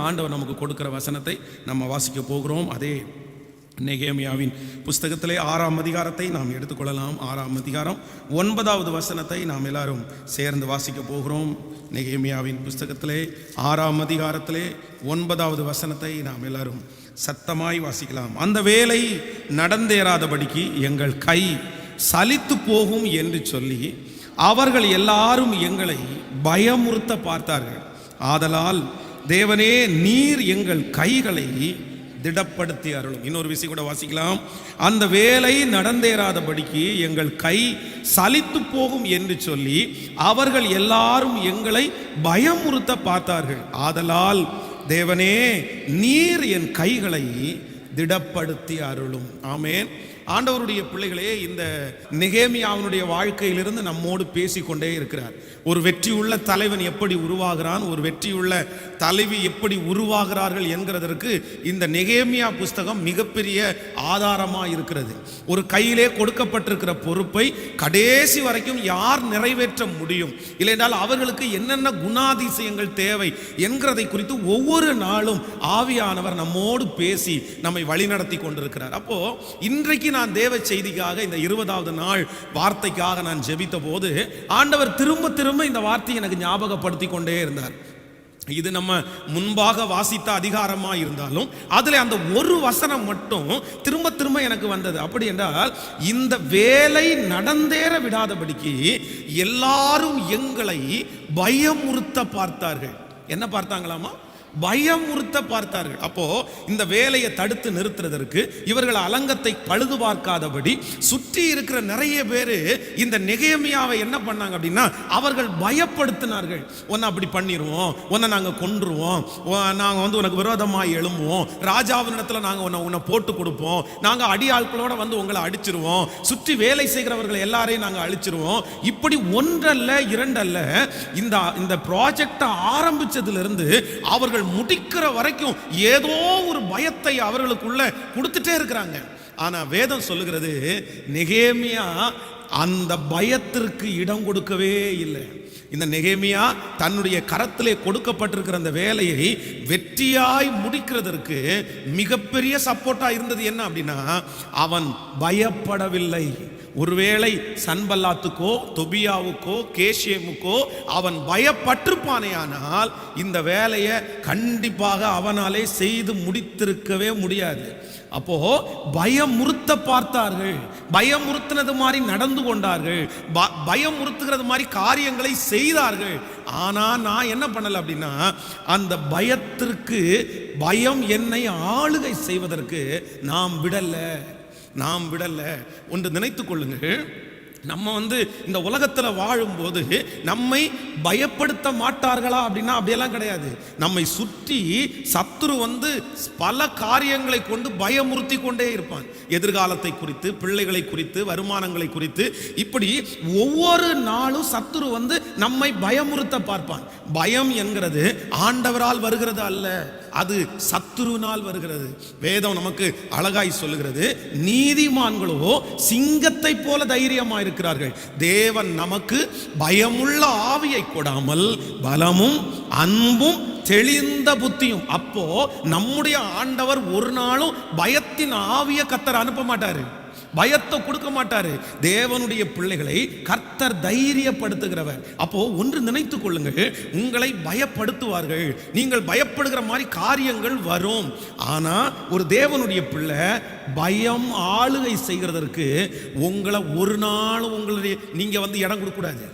ஆண்டவர் நமக்கு கொடுக்கிற வசனத்தை நம்ம வாசிக்க போகிறோம். அதே நெகேமியாவின் புஸ்தகத்திலே 6ஆம் அதிகாரத்தை நாம் எடுத்துக்கொள்ளலாம். 6ஆம் அதிகாரம் 9வது வசனத்தை நாம் எல்லாரும் சேர்ந்து வாசிக்க போகிறோம். நெகேமியாவின் புஸ்தகத்திலே 6ஆம் அதிகாரத்திலே 9வது வசனத்தை நாம் எல்லாரும் சத்தமாய் வாசிக்கலாம். அந்த வேலை நடந்தேறாதபடிக்கு எங்கள் கை சலித்து போகும் என்று சொல்லி அவர்கள் எல்லாரும் எங்களை பயமுறுத்த பார்த்தார்கள். ஆதலால் தேவனே, நீர் எங்கள் கைகளை திடப்படுத்தி அருளும். இன்னொரு விஷயம் கூட வாசிக்கலாம். அந்த வேலை நடந்தேறாதபடிக்கு எங்கள் கை சலித்து போகும் என்று சொல்லி அவர்கள் எல்லாரும் எங்களை பயமுறுத்த பார்த்தார்கள். ஆதலால் தேவனே, நீர் என் கைகளை திடப்படுத்தி அருளும். ஆமென். ஆண்டவருடைய பிள்ளைகளே, இந்த நெகேமியாவினுடைய வாழ்க்கையிலிருந்து நம்மோடு பேசிக்கொண்டே இருக்கிறார். ஒரு வெற்றியுள்ள தலைவன் எப்படி உருவாகிறான், ஒரு வெற்றியுள்ள தலைவி எப்படி உருவாகிறார்கள் என்கிறதற்கு இந்த நெகேமியா புஸ்தகம் மிகப்பெரிய ஆதாரமாக இருக்கிறது. ஒரு கையிலே கொடுக்கப்பட்டிருக்கிற பொறுப்பை கடைசி வரைக்கும் யார் நிறைவேற்ற முடியும், இல்லையென்றால் அவர்களுக்கு என்னென்ன குணாதிசயங்கள் தேவை என்கிறதை குறித்து ஒவ்வொரு நாளும் ஆவியானவர் நம்மோடு பேசி நம்மை வழிநடத்தி கொண்டிருக்கிறார். அப்போ இன்றைக்கு நான் தேவ செய்திக்காக இந்த 20வது நாள் வார்த்தைக்காக நான் ஜெபித்த போது ஆண்டவர் திரும்ப திரும்ப இந்த வார்த்தையை எனக்கு ஞாபகப்படுத்தி கொண்டே இருந்தார். இது நம்ம முன்பாக வாசித்த அதிகாரமா இருந்தாலும் அதுல அந்த ஒரு வசனம் மட்டும் திரும்ப திரும்ப எனக்கு வந்தது. அப்படி என்றால், இந்த வேலை நடந்தேற விடாதபடிக்கு எல்லாரும் எங்களை பயமுறுத்த பார்த்தார்கள். என்ன பார்த்தாங்களாமா? பயமுறுத்த பார்த்தார்கள். அப்போ இந்த வேலையை தடுத்து நிறுத்துறதற்கு இவர்கள் அலங்கத்தை பழுது பார்க்காதபடி சுற்றி இருக்கிற நிறைய பேர் இந்த நெகேமியாவை என்ன பண்ணாங்க அப்படின்னா, அவர்கள் பயப்படுத்தினார்கள். உன்னை அப்படி பண்ணிடுவோம், உன்னை நாங்கள் கொன்றுவோம், நாங்கள் உனக்கு விரோதமாக எழும்புவோம், ராஜாவினிடத்தில் நாங்கள் உன்னை போட்டு கொடுப்போம், நாங்கள் அடியாட்களோட உங்களை அடிச்சிருவோம், சுற்றி வேலை செய்கிறவர்கள் எல்லாரையும் நாங்கள் அழிச்சிருவோம். இப்படி ஒன்றல்ல இரண்டல்ல, இந்த ப்ராஜெக்டை ஆரம்பிச்சதிலிருந்து அவர்கள் முடிக்கிற வரைக்கும் ஏதோ ஒரு பயத்தை அவர்களுக்குள்ள கொடுத்துட்டே இருக்கிறாங்க. ஆனா வேதம் சொல்லுகிறது, நெகேமியா அந்த பயத்திற்கு இடம் கொடுக்கவே இல்லை. இந்த நெகேமியா தன்னுடைய கரத்திலே கொடுக்கப்பட்டிருக்கிற அந்த வேலையை வெற்றியாய் முடிக்கிறதற்கு மிகப்பெரிய சப்போர்ட்டா இருந்தது என்ன அப்படின்னா, அவன் பயப்படவில்லை. ஒருவேளை சன்பல்லாத்துக்கோ தொபியாவுக்கோ கேஷேமுக்கோ அவன் பயப்பட்டிருப்பானேயானால் இந்த வேலையை கண்டிப்பாக அவனாலே செய்து முடித்திருக்கவே முடியாது. அப்போ பயமுறுத்த பார்த்தார்கள், பயமுறுத்தினது மாதிரி நடந்து கொண்டார்கள், பயமுறுத்துகிறது மாதிரி காரியங்களை செய்தார்கள். ஆனா நான் என்ன பண்ணல அப்படின்னா, அந்த பயத்திற்கு பயம் என்னை ஆளுகை செய்வதற்கு நாம் விடல. ஒன்று நினைத்துக் கொள்ளுங்கள், நம்ம இந்த உலகத்தில் வாழும்போது நம்மை பயப்படுத்த மாட்டார்களா அப்படின்னா அப்படியெல்லாம் கிடையாது. நம்மை சுற்றி சத்துரு பல காரியங்களை கொண்டு பயமுறுத்தி கொண்டே இருப்பான். எதிர்காலத்தை குறித்து, பிள்ளைகளை குறித்து, வருமானங்களை குறித்து, இப்படி ஒவ்வொரு நாளும் சத்துரு நம்மை பயமுறுத்த பார்ப்பான். பயம் என்கிறது ஆண்டவரால் வருகிறது அல்ல, அது சத்துருவினால் வருகிறது. வேதம் நமக்கு அழகாய் சொல்லுகிறது, நீதிமான்களோ சிங்கத்தை போல தைரியமாக இருக்கிறார்கள். தேவன் நமக்கு பயமுள்ள ஆவியை கொடாமல் பலமும் அன்பும் தெளிந்த புத்தியும். அப்போ நம்முடைய ஆண்டவர் ஒரு நாளும் பயத்தின் ஆவியை கர்த்தர் அனுப்ப மாட்டாரு, பயத்தை கொடுக்க மாட்டாரு. தேவனுடைய பிள்ளைகளை கர்த்தர் தைரியப்படுத்துகிறவர். அப்போ ஒன்று நினைத்துக் கொள்ளுங்கள், உங்களை பயப்படுத்துவார்கள், நீங்கள் பயப்படுகிற மாதிரி காரியங்கள் வரும். ஆனா ஒரு தேவனுடைய பிள்ளை பயம் ஆளுகை செய்கிறதற்கு உங்களை ஒரு நாளும் நீங்க இடம் கொடுக்க கூடாது.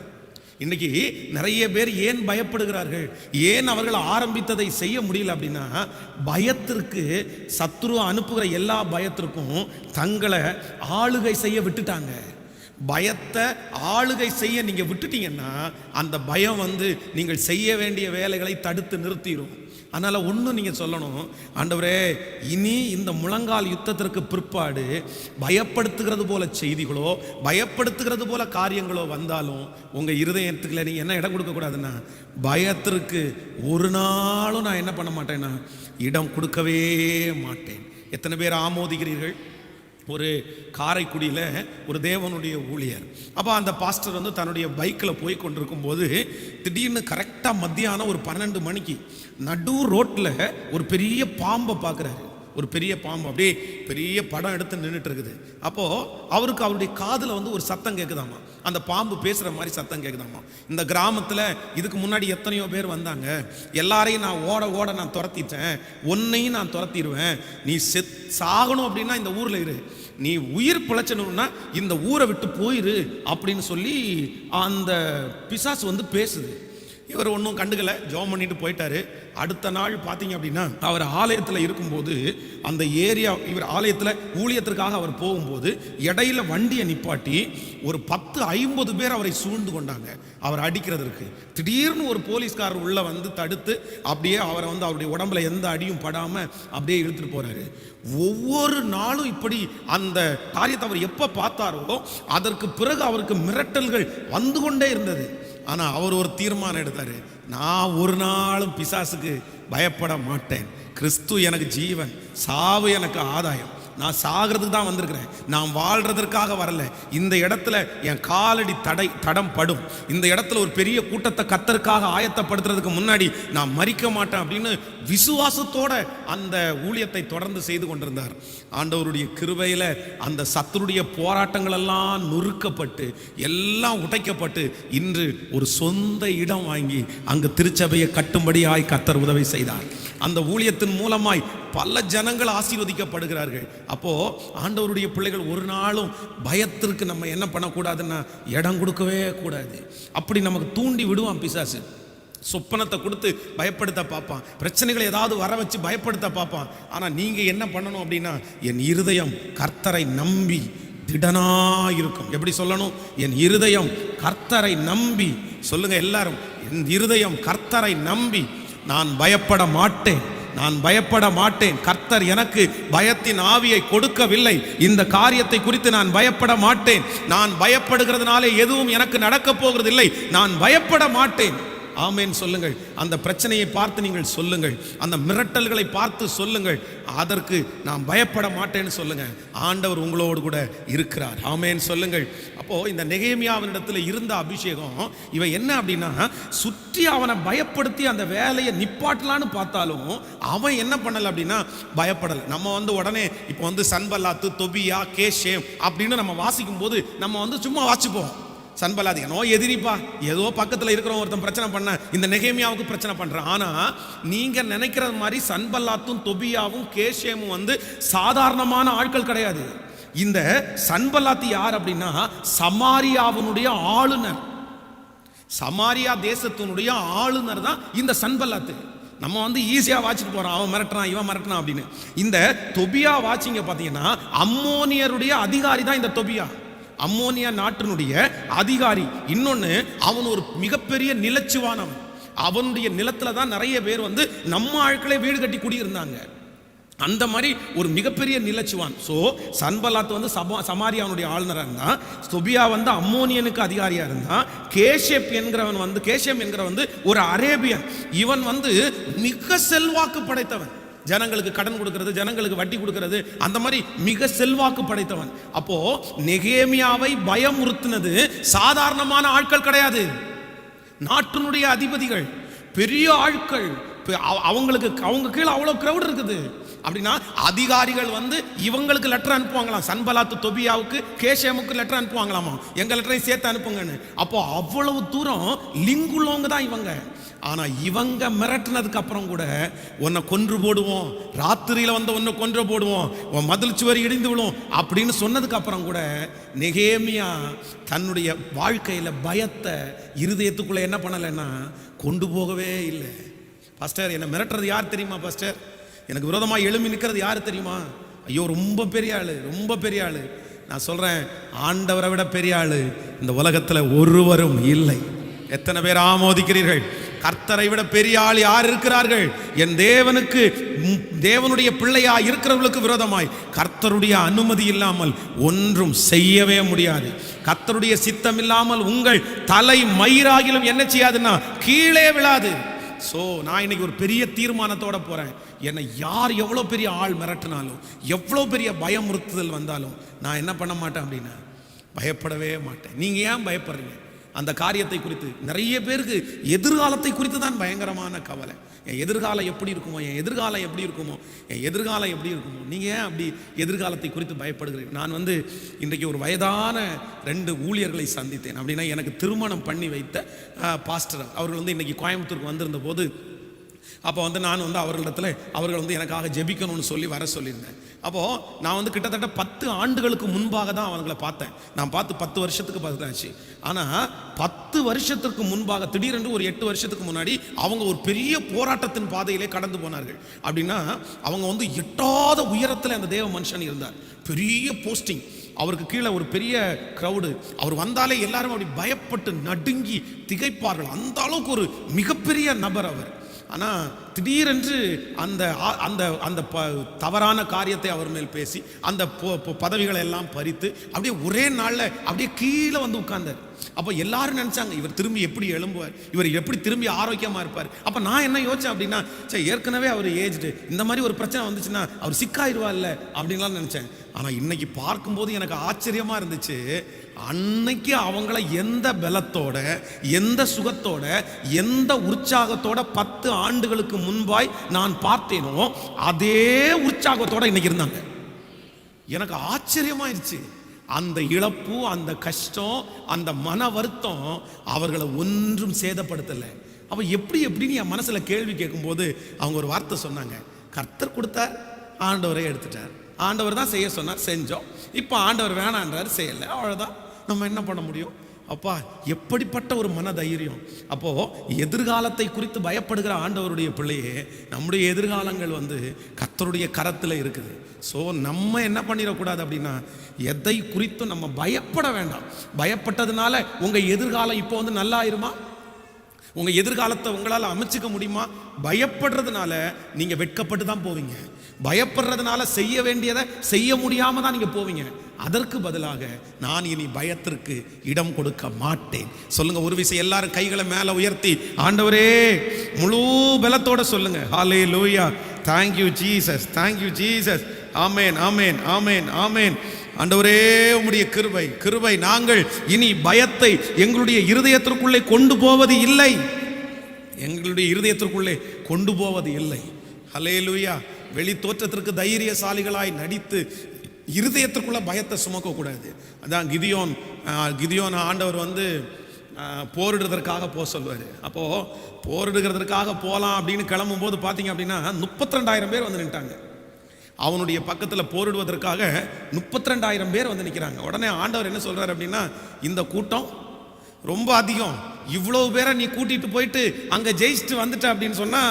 இன்னைக்கு நிறைய பேர் ஏன் பயப்படுகிறார்கள், ஏன் அவர்கள் ஆரம்பித்ததை செய்ய முடியல அப்படின்னா, பயத்திற்கு சத்துரு அனுப்புகிற எல்லா பயத்திற்கும் தங்களை ஆளுகை செய்ய விட்டுட்டாங்க. பயத்தை ஆளுகை செய்ய நீங்க விட்டுட்டீங்கன்னா அந்த பயம் நீங்கள் செய்ய வேண்டிய வேலைகளை தடுத்து நிறுத்திடும். அதனால ஒன்று நீங்க சொல்லணும், ஆண்டவரே, இனி இந்த முழங்கால் யுத்தத்திற்கு பிற்பாடு பயப்படுத்துகிறது போல செய்திகளோ பயப்படுத்துகிறது போல காரியங்களோ வந்தாலும் உங்க இருதயத்துக்குள்ள நீங்க என்ன இடம் கொடுக்க கூடாதுன்னா, பயத்திற்கு ஒரு நாளும் நான் என்ன பண்ண மாட்டேன்னா இடம் கொடுக்கவே மாட்டேன். எத்தனை பேர் ஆமோதிக்கிறீர்கள்? ஒரு காரைக்குடியில் ஒரு தேவனுடைய ஊழியர். அப்போ அந்த பாஸ்டர் வந்து தன்னுடைய பைக்கில் போய் கொண்டிருக்கும் போது திடீர்னு கரெக்டாக மத்தியானம் ஒரு 12 மணிக்கு நடு ரோட்டில் ஒரு பெரிய பாம்பை பார்க்குறாரு. ஒரு பெரிய பாம்பு அப்படியே பெரிய படம் எடுத்து நின்றுட்டு இருக்குது. அப்போது அவருக்கு அவருடைய காதில் வந்து ஒரு சத்தம் கேட்குதாமா, அந்த பாம்பு பேசுகிற மாதிரி சத்தம் கேட்குதாமா. இந்த கிராமத்தில் இதுக்கு முன்னாடி எத்தனையோ பேர் வந்தாங்க, எல்லாரையும் நான் ஓட ஓட நான் துரத்திட்டேன், உன்னையும் நான் துரத்திடுவேன், நீ சாகணும் அப்படின்னா இந்த ஊரில் இரு, நீ உயிர் பிழைச்சணும்னா இந்த ஊரை விட்டு போயிரு அப்படின்னு சொல்லி அந்த பிசாசு வந்து பேசுது. இவர் ஒன்றும் கண்டுக்கலை, ஜெபம் பண்ணிட்டு போயிட்டாரு. அடுத்த நாள் பார்த்தீங்க அப்படின்னா அவர் ஆலயத்தில் இருக்கும்போது அந்த ஏரியா, இவர் ஆலயத்தில் ஊழியத்திற்காக அவர் போகும்போது இடையில வண்டியை நிப்பாட்டி ஒரு 10-50 பேர் அவரை சூழ்ந்து கொண்டாங்க அவர் அடிக்கிறதுக்கு. திடீர்னு ஒரு போலீஸ்காரர் உள்ள வந்து தடுத்து அப்படியே அவரை வந்து அவருடைய உடம்புல எந்த அடியும் படாமல் அப்படியே இழுத்துட்டு போறாரு. ஒவ்வொரு நாளும் இப்படி அந்த காரியத்தை அவர் எப்போ பார்த்தாரோ அதற்கு பிறகு அவருக்கு மிரட்டல்கள் வந்து கொண்டே இருந்தது. ஆனால் அவர் ஒரு தீர்மானம் எடுத்தார், நான் ஒரு நாளும் பிசாசுக்கு பயப்பட மாட்டேன், கிறிஸ்து எனக்கு ஜீவன், சாவு எனக்கு ஆதாயம், நான் சாகிறதுக்கு தான் வந்திருக்கிறேன், நான் வாழ்றதற்காக வரல, இந்த இடத்துல என் காலடி தடம் படும், இந்த இடத்துல ஒரு பெரிய கூட்டத்தை கர்த்தருக்காக ஆயத்தப்படுத்துறதுக்கு முன்னாடி நான் மரிக்க மாட்டேன் அப்படின்னு விசுவாசத்தோட அந்த ஊழியத்தை தொடர்ந்து செய்து கொண்டிருந்தார். ஆண்டவருடைய கிருபையில் அந்த சத்துருடைய போராட்டங்கள் எல்லாம் நொறுக்கப்பட்டு எல்லாம் உடைக்கப்பட்டு இன்று ஒரு சொந்த இடம் வாங்கி அங்கு திருச்சபையை கட்டும்படியாய் கர்த்தர் உதவி செய்தார். அந்த ஊழியத்தின் மூலமாய் பல ஜனங்கள் ஆசீர்வதிக்கப்படுகிறார்கள். அப்போ ஆண்டவருடைய பிள்ளைகள் ஒரு நாளும் பயத்திற்கு நம்ம என்ன பண்ணக்கூடாதுன்னா இடம் கொடுக்கவே கூடாது. அப்படி நமக்கு தூண்டி விடுவான் பிசாசு. சொப்பனத்தை கொடுத்து பயப்படுத்த பார்ப்பான், பிரச்சனைகளை ஏதாவது வர வச்சு பயப்படுத்த பார்ப்பான். ஆனால் நீங்கள் என்ன பண்ணணும் அப்படின்னா, என் இருதயம் கர்த்தரை நம்பி திடனாயிருக்கும். எப்படி சொல்லணும்? என் இருதயம் கர்த்தரை நம்பி. சொல்லுங்க எல்லாரும், என் இருதயம் கர்த்தரை நம்பி நான் பயப்பட மாட்டேன், நான் பயப்பட மாட்டேன், கர்த்தர் எனக்கு பயத்தின் ஆவியை கொடுக்கவில்லை, இந்த காரியத்தை குறித்து நான் பயப்பட மாட்டேன், நான் பயப்படுகிறதுனாலே எதுவும் எனக்கு நடக்க போகிறதில்லை, நான் பயப்பட மாட்டேன். ஆமேன் சொல்லுங்கள். அந்த பிரச்சனையை பார்த்து நீங்கள் சொல்லுங்கள், அந்த மிரட்டல்களை பார்த்து சொல்லுங்கள், அதற்கு நான் பயப்பட மாட்டேன்னு சொல்லுங்க. ஆண்டவர் உங்களோடு கூட இருக்கிறார். ஆமேன் சொல்லுங்கள். அப்போ இந்த நெகேமியாவினிடத்தில் இருந்த அபிஷேகம் இவன் என்ன அப்படின்னா, சுற்றி அவனை பயப்படுத்தி அந்த வேலையை நிப்பாட்டலான்னு பார்த்தாலும் அவன் என்ன பண்ணல அப்படின்னா பயப்படலை. நம்ம வந்து உடனே இப்போ வந்து சன்பல்லாத்து, தொபியா, கேஷேம் அப்படின்னு நம்ம வாசிக்கும் போது நம்ம வந்து சும்மா வாசிப்போம். சன்பல்லாத் ஏனோ எதிரிப்பா, ஏதோ பக்கத்தில் இருக்கிற ஒருத்தன் பிரச்சனை பண்ண, இந்த நெகேமியாவுக்கு பிரச்சனை பண்றான். ஆனா நீங்க நினைக்கிற மாதிரி சன்பல்லாத்தும் தொபியாவும் கேஷேமும் வந்து சாதாரணமான ஆட்கள் கிடையாது. இந்த சன்பல்லாத் யார் அப்படின்னா சமாரியாவினுடைய ஆளுநர், சமாரியா தேசத்தினுடைய ஆளுநர் தான் இந்த சன்பல்லாத். நம்ம வந்து ஈஸியா வாச்சிட்டு போறோம், அவன் மிரட்டுறான் இவன் மிரட்டுறான் அப்படின்னு. இந்த தொபியா வாச்சிங்க பார்த்தீங்கன்னா அம்மோனியருடைய அதிகாரி தான் இந்த தொபியா, அம்மோனியா நாட்டினுடைய அதிகாரி. இன்னொன்னு, அவன் ஒரு மிகப்பெரிய நிலச்சுவானம், அவனுடைய நிலத்துல தான் நிறைய பேர் வந்து நம்ம ஆட்களே வீடு கட்டி குடியிருந்தாங்க. அந்த மாதிரி ஒரு மிகப்பெரிய நிலச்சுவான். ஸோ சன்பல்லாத் வந்து சமாரியாவுடைய ஆளுநராக இருந்தான், தொபியா வந்து அம்மோனியனுக்கு அதிகாரியாக இருந்தான், கேஷேம் என்கிறவன் வந்து ஒரு அரேபியன். இவன் வந்து மிக செல்வாக்கு படைத்தவன், ஜனங்களுக்கு கடன் கொடுக்கிறது, ஜனங்களுக்கு வட்டி கொடுக்கிறது, அந்த மாதிரி மிக செல்வாக்கு படைத்தவன். அப்போ நெகேமியாவை பயமுறுத்தினது சாதாரணமான ஆட்கள் கிடையாது, நாட்டினுடைய அதிபதிகள், பெரிய ஆட்கள். அவங்க கீழே அவ்வளோ கிரவுட் இருக்குது. அப்படின்னா அதிகாரிகள் வந்து இவங்களுக்கு லெட்டர் அனுப்புவாங்களாம், சன்பல்லாத் தொபியாவுக்கு கேஷேமுக்கு லெட்டர் அனுப்புவாங்களாமா, எங்க லெட்டரையும் சேர்த்து அனுப்புங்கன்னு. அப்போ அவ்வளவு தூரம் லிங்குள்ளவங்க தான் இவங்க. ஆனா இவங்க மிரட்டினதுக்கு அப்புறம் கூட உன்னை கொன்று போடுவோம், ராத்திரியில வந்து உன்னை கொன்று போடுவோம், உன் மதில் சுவர் இடிந்து விடும் அப்படின்னு சொன்னதுக்கு அப்புறம் கூட நெகேமியா தன்னுடைய வாழ்க்கையில பயத்தை இருதயத்துக்குள்ள என்ன பண்ணலைன்னா கொண்டு போகவே இல்லை. பாஸ்டர், என்னை மிரட்டுறது யார் தெரியுமா பாஸ்டர்? எனக்கு விரோதமாக எழும்பி நிற்கிறது யார் தெரியுமா? ஐயோ ரொம்ப பெரிய ஆளு, ரொம்ப பெரிய ஆளு. நான் சொல்றேன், ஆண்டவரை விட பெரிய ஆளு இந்த உலகத்தில் ஒருவரும் இல்லை. எத்தனை பேர் ஆமோதிக்கிறீர்கள்? கர்த்தரை விட பெரிய ஆள் யார் இருக்கிறார்கள்? என் தேவனுடைய பிள்ளையா இருக்கிறவர்களுக்கு விரோதமாய் கர்த்தருடைய அனுமதி இல்லாமல் ஒன்றும் செய்யவே முடியாது. கர்த்தருடைய சித்தம் இல்லாமல் உங்கள் தலை மயிராகிலும் என்ன செய்யாதுன்னா கீழே விழாது. ஸோ நான் இன்னைக்கு ஒரு பெரிய தீர்மானத்தோட போறேன். என்னை யார் எவ்வளோ பெரிய ஆள் மிரட்டினாலும், எவ்வளோ பெரிய பயமுறுத்துதல் வந்தாலும் நான் என்ன பண்ண மாட்டேன் அப்படின்னா பயப்படவே மாட்டேன். நீங்க ஏன் பயப்படுறீங்க? அந்த காரியத்தை குறித்து நிறைய பேருக்கு எதிர்காலத்தை குறித்து தான் பயங்கரமான கவலை. என் எதிர்காலம் எப்படி இருக்குமோ, என் எதிர்காலம் எப்படி இருக்குமோ, என் எதிர்காலம் எப்படி இருக்குமோ. நீங்கள் ஏன் அப்படி எதிர்காலத்தை குறித்து பயப்படுகிறீர்கள்? நான் இன்றைக்கு ஒரு வயதான 2 ஊழியர்களை சந்தித்தேன். அப்படின்னா எனக்கு திருமணம் பண்ணி வைத்த பாஸ்டர் அவர்கள் இன்றைக்கி கோயம்புத்தூருக்கு வந்திருந்த போது, அப்போ நான் அவர்கள் எனக்காக ஜெபிக்கணும்னு சொல்லி வர சொல்லியிருந்தேன். அப்போது நான் கிட்டத்தட்ட 10 ஆண்டுகளுக்கு முன்பாக தான் அவங்களை பார்த்தேன். நான் பார்த்து 10 வருஷத்துக்கு பார்த்தாச்சு. ஆனால் 10 வருஷத்துக்கு முன்பாக திடீரென்று ஒரு 8 வருஷத்துக்கு முன்னாடி அவங்க ஒரு பெரிய போராட்டத்தின் பாதையிலே கடந்து போனார்கள். அப்படின்னா அவங்க எட்டாத உயரத்தில் அந்த தேவ மனுஷன் இருந்தார். பெரிய போஸ்டிங், அவருக்கு கீழே ஒரு பெரிய க்ரௌடு. அவர் வந்தாலே எல்லாரும் அப்படி பயப்பட்டு நடுங்கி திகைப்பார்கள். அந்த அளவுக்கு ஒரு மிகப்பெரிய நபர் அவர். ஆனால் திடீரென்று அந்த அந்த அந்த தவறான காரியத்தை அவர் மேல் பேசி அந்த பதவிகளை எல்லாம் பறித்து அப்படியே ஒரே நாளில் அப்படியே கீழே உட்கார்ந்தார். அப்போ எல்லாரும் நினச்சாங்க, இவர் திரும்பி எப்படி எழும்புவார், இவர் எப்படி திரும்பி ஆரோக்கியமாக இருப்பார். அப்போ நான் என்ன யோசிச்சேன் அப்படின்னா, சரி ஏற்கனவே அவர் ஏஜ்டு, இந்த மாதிரி ஒரு பிரச்சனை வந்துச்சுன்னா அவர் சிக்காயிருவா இல்லை அப்படின்லாம் நினச்சேன். ஆனால் இன்னைக்கு பார்க்கும்போது எனக்கு ஆச்சரியமாக இருந்துச்சு. அன்னைக்கு அவங்கள எந்த பலத்தோட, எந்த சுகத்தோட, எந்த உற்சாகத்தோட 10 ஆண்டுகளுக்கு முன்பாய் நான் பார்த்தேனோ அதே உற்சாகத்தோட இன்னைக்கு இருந்தாங்க. எனக்கு ஆச்சரியமாயிருச்சு. அந்த இழப்பு, அந்த கஷ்டம், அந்த மன வருத்தம் அவர்களை ஒன்றும் சேதப்படுத்தலை. அப்ப எப்படின்னு என் மனசுல கேள்வி கேட்கும்போது அவங்க ஒரு வார்த்தை சொன்னாங்க, கர்த்தர் கொடுத்தார், ஆண்டவரே எடுத்துட்டார். ஆண்டவர் தான் செய்ய சொன்னார், செஞ்சோம். இப்போ ஆண்டவர் வேணான்றார், செய்யலை, அவ்வளோதான். நம்ம என்ன பண்ண முடியும்? அப்பா, எப்படிப்பட்ட ஒரு மன தைரியம்! அப்போ எதிர்காலத்தை குறித்து பயப்படுகிற ஆண்டவருடைய பிள்ளையே, நம்முடைய எதிர்காலங்கள் கர்த்தருடைய கரத்தில் இருக்குது. ஸோ நம்ம என்ன பண்ணிடக்கூடாது அப்படின்னா, எதை குறித்தும் நம்ம பயப்பட வேண்டாம். பயப்பட்டதுனால உங்க எதிர்காலம் இப்போ நல்லா ஆயிருமா? உங்க எதிர்காலத்தை உங்களால் அமைச்சுக்க முடியுமா? பயப்படுறதுனால நீங்க வெட்கப்பட்டு தான் போவீங்க. பயப்படுறதுனால செய்ய வேண்டியதை செய்ய முடியாம தான் நீங்க போவீங்க. அதற்கு பதிலாக நான் இனி பயத்திற்கு இடம் கொடுக்க மாட்டேன். சொல்லுங்க ஒரு விஷயம், எல்லாரும் கைகளை மேல உயர்த்தி ஆண்டவரே முழு பலத்தோட சொல்லுங்க, ஹல்லேலூயா, thank you Jesus, thank you Jesus, ஆமென் ஆமென் ஆமென் ஆமென். ஆண்டவரே உம்முடைய கிருபை, நாங்கள் இனி பயத்தை எங்களுடைய இருதயத்திற்குள்ளே கொண்டு போவது இல்லை. எங்களுடைய இருதயத்திற்குள்ளே கொண்டு போவது இல்லை. ஹல்லேலூயா. வெளி தோற்றத்திற்கு தைரியசாலிகளாய் நடித்து இருதயத்திற்குள்ள பயத்தை சுமக்க கூடாது. அதான் கிதியோன் ஆண்டவர் போரிடுறதற்காக போக சொல்வார். அப்போ போரிடுகிறதற்காக போகலாம் அப்படின்னு கிளம்பும் போது பார்த்தீங்க அப்படின்னா 32,000 பேர் நின்ட்டாங்க. அவனுடைய பக்கத்தில் போரிடுவதற்காக 32,000 பேர் நிற்கிறாங்க. உடனே ஆண்டவர் என்ன சொல்றாரு அப்படின்னா, இந்த கூட்டம் ரொம்ப அதிகம், இவ்வளவு பேரை நீ கூட்டிட்டு போயிட்டு அங்க ஜெயிச்சுட்டு வந்துட்ட அப்படின்னு சொன்னா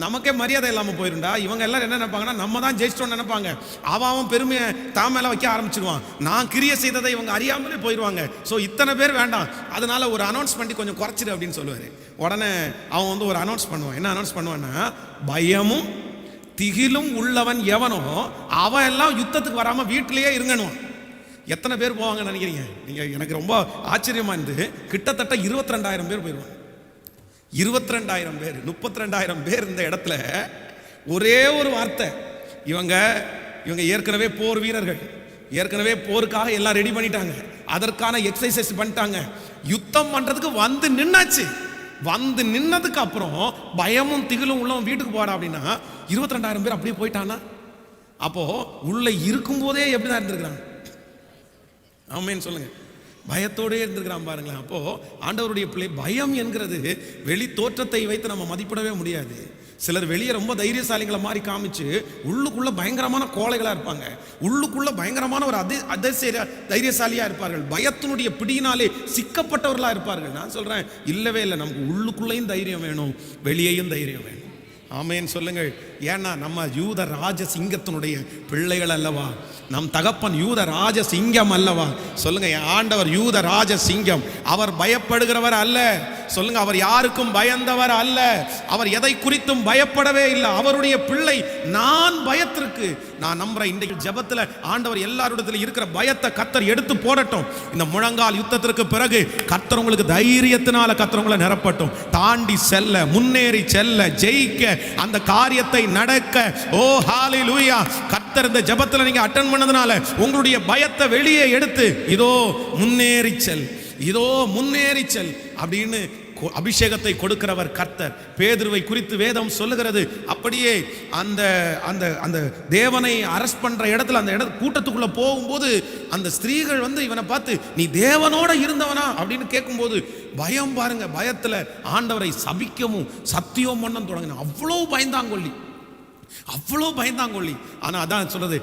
நமக்கே மரியாதை இல்லாமல் போயிருண்டா. இவங்க எல்லாரும் என்ன நினைப்பாங்கன்னா, நம்ம தான் ஜெயிச்சிட்டோம்னு நினைப்பாங்க. அவன் பெருமையை தான் மேலே வைக்க ஆரம்பிச்சிடுவான். நான் கிரியை செய்ததை இவங்க அறியாமலே போயிடுவாங்க. ஸோ இத்தனை பேர் வேண்டாம், அதனால ஒரு அனௌன்ஸ் பண்ணி கொஞ்சம் குறைச்சிடு அப்படின்னு சொல்லுவார். உடனே அவன் ஒரு அனௌன்ஸ் பண்ணுவான். என்ன அனௌன்ஸ் பண்ணுவான்னா, பயமும் திகிலும் உள்ளவன் எவனோ அவன் எல்லாம் யுத்தத்துக்கு வராமல் வீட்டிலேயே இருங்கணும். எத்தனை பேர் போவாங்கன்னு நினைக்கிறீங்க நீங்க? எனக்கு ரொம்ப ஆச்சரியமா இருந்து கிட்டத்தட்ட 22,000 பேர் போயிடுவாங்க. 22,000 பேர், 32,000 பேர் இந்த இடத்துல ஒரே ஒரு வார்த்தை. இவங்க ஏற்கனவே போர் வீரர்கள், ஏற்கனவே போருக்காக எல்லாம் ரெடி பண்ணிட்டாங்க, அதற்கான எக்ஸசைஸ் பண்ணிட்டாங்க, யுத்தம் பண்றதுக்கு நின்னாச்சு. நின்னதுக்கு அப்புறம் பயமும் திகிலும் உள்ளவன் வீட்டுக்கு போறா அப்படின்னா 22,000 பேர் அப்படியே போயிட்டானா? அப்போ உள்ள இருக்கும் போதே எப்படிதான் இருந்திருக்கிறாங்க? ஆமென் சொல்லுங்க. பயத்தோடே இருந்திருக்கிறான் பாருங்களேன். அப்போ ஆண்டவருடைய பிள்ளை, பயம் என்கிறது வெளி தோற்றத்தை வைத்து நம்ம மதிப்பிடவே முடியாது. சிலர் வெளியே ரொம்ப தைரியசாலிகளை மாதிரி காமிச்சு உள்ளுக்குள்ள பயங்கரமான கோழைகளா இருப்பாங்க, உள்ளுக்குள்ள பயங்கரமான ஒரு தைரியசாலியா இருப்பார்கள், பயத்தினுடைய பிடியினாலே சிக்கப்பட்டவர்களா இருப்பார்கள். நான் சொல்றேன், இல்லவே இல்லை, நமக்கு உள்ளுக்குள்ளேயும் தைரியம் வேணும், வெளியேயும் தைரியம் வேணும். ஆமேன் சொல்லுங்கள். ஏன்னா நம்ம யூத ராஜ சிங்கத்தினுடைய பிள்ளைகள் அல்லவா? நம் தகப்பன் யூத ராஜ சிங்கம் அல்லவா? சொல்லுங்க, என் ஆண்டவர் யூத ராஜ சிங்கம். அவர் பயப்படுகிறவர் அல்ல. சொல்லுங்க, அவர் யாருக்கும் பயந்தவர் அல்ல. அவர் எதை குறித்தும் பயப்படவே இல்லை. அவருடைய பிள்ளை நான் பயத்திற்கு நான் நம்புறேன். இன்றைக்கு ஜெபத்தில் ஆண்டவர் எல்லாரிடத்துல இருக்கிற பயத்தை கர்த்தர் எடுத்து போடட்டும். இந்த முழங்கால் யுத்தத்திற்கு பிறகு கர்த்தர் உங்களுக்கு தைரியத்தினால கர்த்தர் உங்களை நிரப்பட்டும். தாண்டி செல்ல, முன்னேறி செல்ல, ஜெயிக்க, அந்த காரியத்தை நடக்க. ஓ ஹalleluya! கர்த்தர் இந்த ஜெபத்தில் நீங்க அட்டெண்ட் பண்ணதுனால உங்களுடைய பயத்தை வெளியே எடுத்து இதோ முன்னேறி செல், இதோ முன்னேறி செல் அப்படின்னு அபிஷேகத்தை கொடுக்கிறவர் கர்த்தர். பேதுருவை குறித்து வேதம் சொல்லுகிறது. அப்படியே அந்த அந்த அந்த தேவனை அரஸ்ட் பண்ற இடத்துல, அந்த கூட்டத்துக்குள்ள போகும்போது அந்த ஸ்திரீகள் இவனை பார்த்து நீ தேவனோட இருந்தவனா அப்படின்னு கேட்கும்போது பயம் பாருங்க. பயத்துல ஆண்டவரை சபிக்கவும் சத்தியம் பண்ண தொடங்கின. அவ்வளவு பயந்தாங்கொள்ளி, அவ்வளோ பயந்தாங்கொள்ளி. ஆனால் அதான் சொல்றது,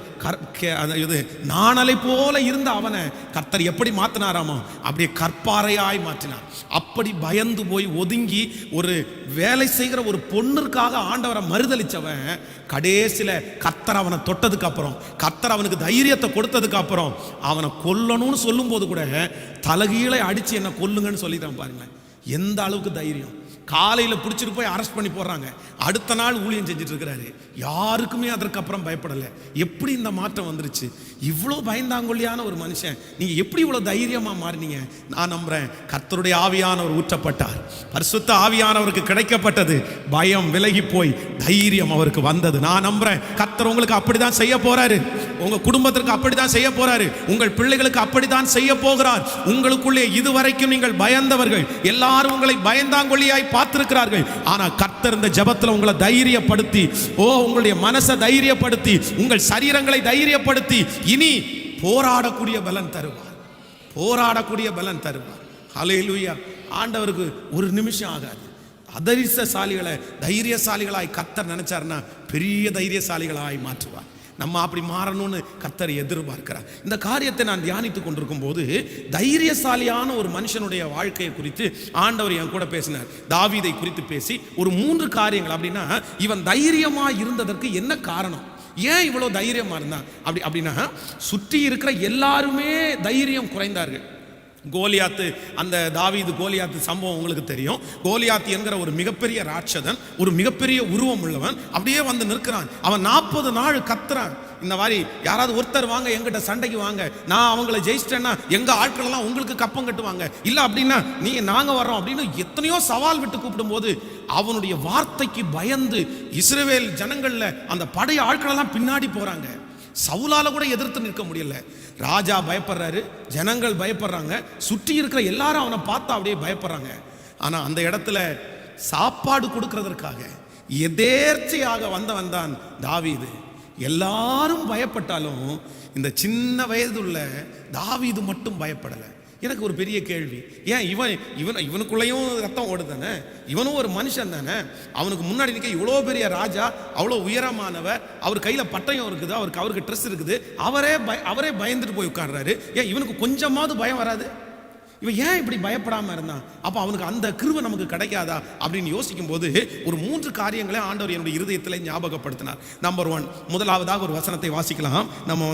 இது நாணலை போல இருந்த அவனை கர்த்தர் எப்படி மாற்றினாராமா? அப்படியே கற்பாறையாய் மாற்றினார். அப்படி பயந்து போய் ஒதுங்கி ஒரு வேலை செய்கிற ஒரு பொண்ணுக்காக ஆண்டவரை மறுதளிச்சவன் கடைசியில் கர்த்தர் அவனை தொட்டதுக்கு அப்புறம், கர்த்தர் அவனுக்கு தைரியத்தை கொடுத்ததுக்கு அப்புறம் அவனை கொல்லணும்னு சொல்லும் போது கூட தலகீழை அடிச்சு என்ன கொல்லுங்கன்னு சொல்லிட்டான். பாருங்களேன் எந்த அளவுக்கு தைரியம். காலையில் பிடிச்சிட்டு போய் அரெஸ்ட் பண்ணி போடுறாங்க. அடுத்த நாள் ஊழியம் செஞ்சுட்டு இருக்கிறாரு. யாருக்குமே அதற்கு அப்புறம் பயப்படலை. எப்படி இந்த மாற்றம் வந்துருச்சு? இவ்வளோ பயந்தாங்கொல்லியான ஒரு மனுஷன் நீங்கள் எப்படி இவ்வளோ தைரியமாக மாறினீங்க? நான் நம்புறேன் கர்த்தருடைய ஆவியானவர் ஊற்றப்பட்டார், பரிசுத்த ஆவியானவருக்கு கிடைக்கப்பட்டது. பயம் விலகி போய் தைரியம் அவருக்கு வந்தது. நான் நம்புறேன் கர்த்தர் உங்களுக்கு அப்படிதான் செய்ய போறாரு. உங்க குடும்பத்திற்கு அப்படிதான் செய்ய போறாரு. உங்கள் பிள்ளைகளுக்கு அப்படித்தான் செய்ய போகிறார். உங்களுக்குள்ளே இதுவரைக்கும் நீங்கள் பயந்தவர்கள் எல்லாரும் உங்களை பயந்தாங்கொல்லியாய் பார்த்திருக்கிறார்கள். ஆனா கர்த்தர் இந்த ஜெபத்தில் உங்களை தைரியப்படுத்தி, உங்களுடைய மனசை தைரியப்படுத்தி, உங்கள் சரீரங்களை தைரியப்படுத்தி இனி போராடக்கூடிய பலன் தருவார், போராடக்கூடிய பலன் தருவார். ஹல்லேலூயா! ஆண்டவருக்கு ஒரு நிமிஷம் ஆகாது. அதரிசசாலிகளை தைரியசாலிகளாய் கர்த்தர் நினைச்சாருன்னா பெரிய தைரியசாலிகளாய் மாற்றுவார். நம்ம அப்படி மாறணும்னு கர்த்தர் எதிர்பார்க்கிறார். இந்த காரியத்தை நான் தியானித்துக் கொண்டிருக்கும் போது தைரியசாலியான ஒரு மனுஷனுடைய வாழ்க்கையை குறித்து ஆண்டவர் என் கூட பேசினார். தாவீதை குறித்து பேசி ஒரு 3 காரியங்கள். அப்படின்னா இவன் தைரியமா இருந்ததற்கு என்ன காரணம், ஏன் இவ்வளோ தைரியமா இருந்தான் அப்படின்னா சுற்றி இருக்கிற எல்லாருமே தைரியம் குறைந்தார்கள். கோலியாத்து, அந்த தாவீது கோலியாத்து சம்பவம் உங்களுக்கு தெரியும். கோலியாத்து என்கிற ஒரு மிகப்பெரிய ராட்சதன், ஒரு மிகப்பெரிய உருவம் உள்ளவன் அப்படியே வந்து நிற்கிறான். அவன் 40 நாள் கத்துறான். இந்த மாதிரி யாராவது ஒருத்தர் வாங்க எங்கிட்ட சண்டைக்கு வாங்க, நான் அவங்கள ஜெயிச்சிட்டேன்னா எங்க ஆட்கள் எல்லாம் உங்களுக்கு கப்பம் கட்டுவாங்க, இல்ல அப்படின்னா நாங்க வர்றோம் அப்படின்னு எத்தனையோ சவால் விட்டு கூப்பிடும் போது அவனுடைய வார்த்தைக்கு பயந்து இஸ்ரவேல் ஜனங்கள்ல அந்த படை ஆட்கள் எல்லாம் பின்னாடி போறாங்க. சவுலால கூட எதிர்த்து நிற்க முடியல. ராஜா பயப்படுறாரு, ஜனங்கள் பயப்படுறாங்க, சுற்றி இருக்கிற எல்லாரும் அவனை பார்த்தா அப்படியே பயப்படுறாங்க. ஆனா அந்த இடத்துல சாப்பாடு கொடுக்கிறதற்காக எதேர்ச்சையாக வந்தவன் தான் தாவீது. எல்லாரும் பயப்பட்டாலும் இந்த சின்ன வயதுள்ள தாவீது மட்டும் பயப்படலை. எனக்கு ஒரு பெரிய கேள்வி, ஏன் இவனுக்குள்ளேயும் ரத்தம் ஓடுதானே, இவனும் ஒரு மனுஷன் தானே, அவனுக்கு முன்னாடி நிற்க இவ்வளோ பெரிய ராஜா, அவ்வளோ உயரமானவர், அவர் கையில் பட்டயம் இருக்குது, அவருக்கு ட்ரெஸ் இருக்குது, அவரே பயந்துட்டு போய் உட்கார்றாரு. ஏன் இவனுக்கு கொஞ்சமாவது பயம் வராது? இவன் ஏன் இப்படி பயப்படாம இருந்தான்? அப்போ அவனுக்கு அந்த கிருபை நமக்கு கிடைக்காதா அப்படின்னு யோசிக்கும் போது ஒரு 3 காரியங்களை ஆண்டவர் என்னுடைய இருதயத்தில் ஞாபகப்படுத்தினார். நம்பர் 1, முதலாவதாக ஒரு வசனத்தை வாசிக்கலாம். நம்ம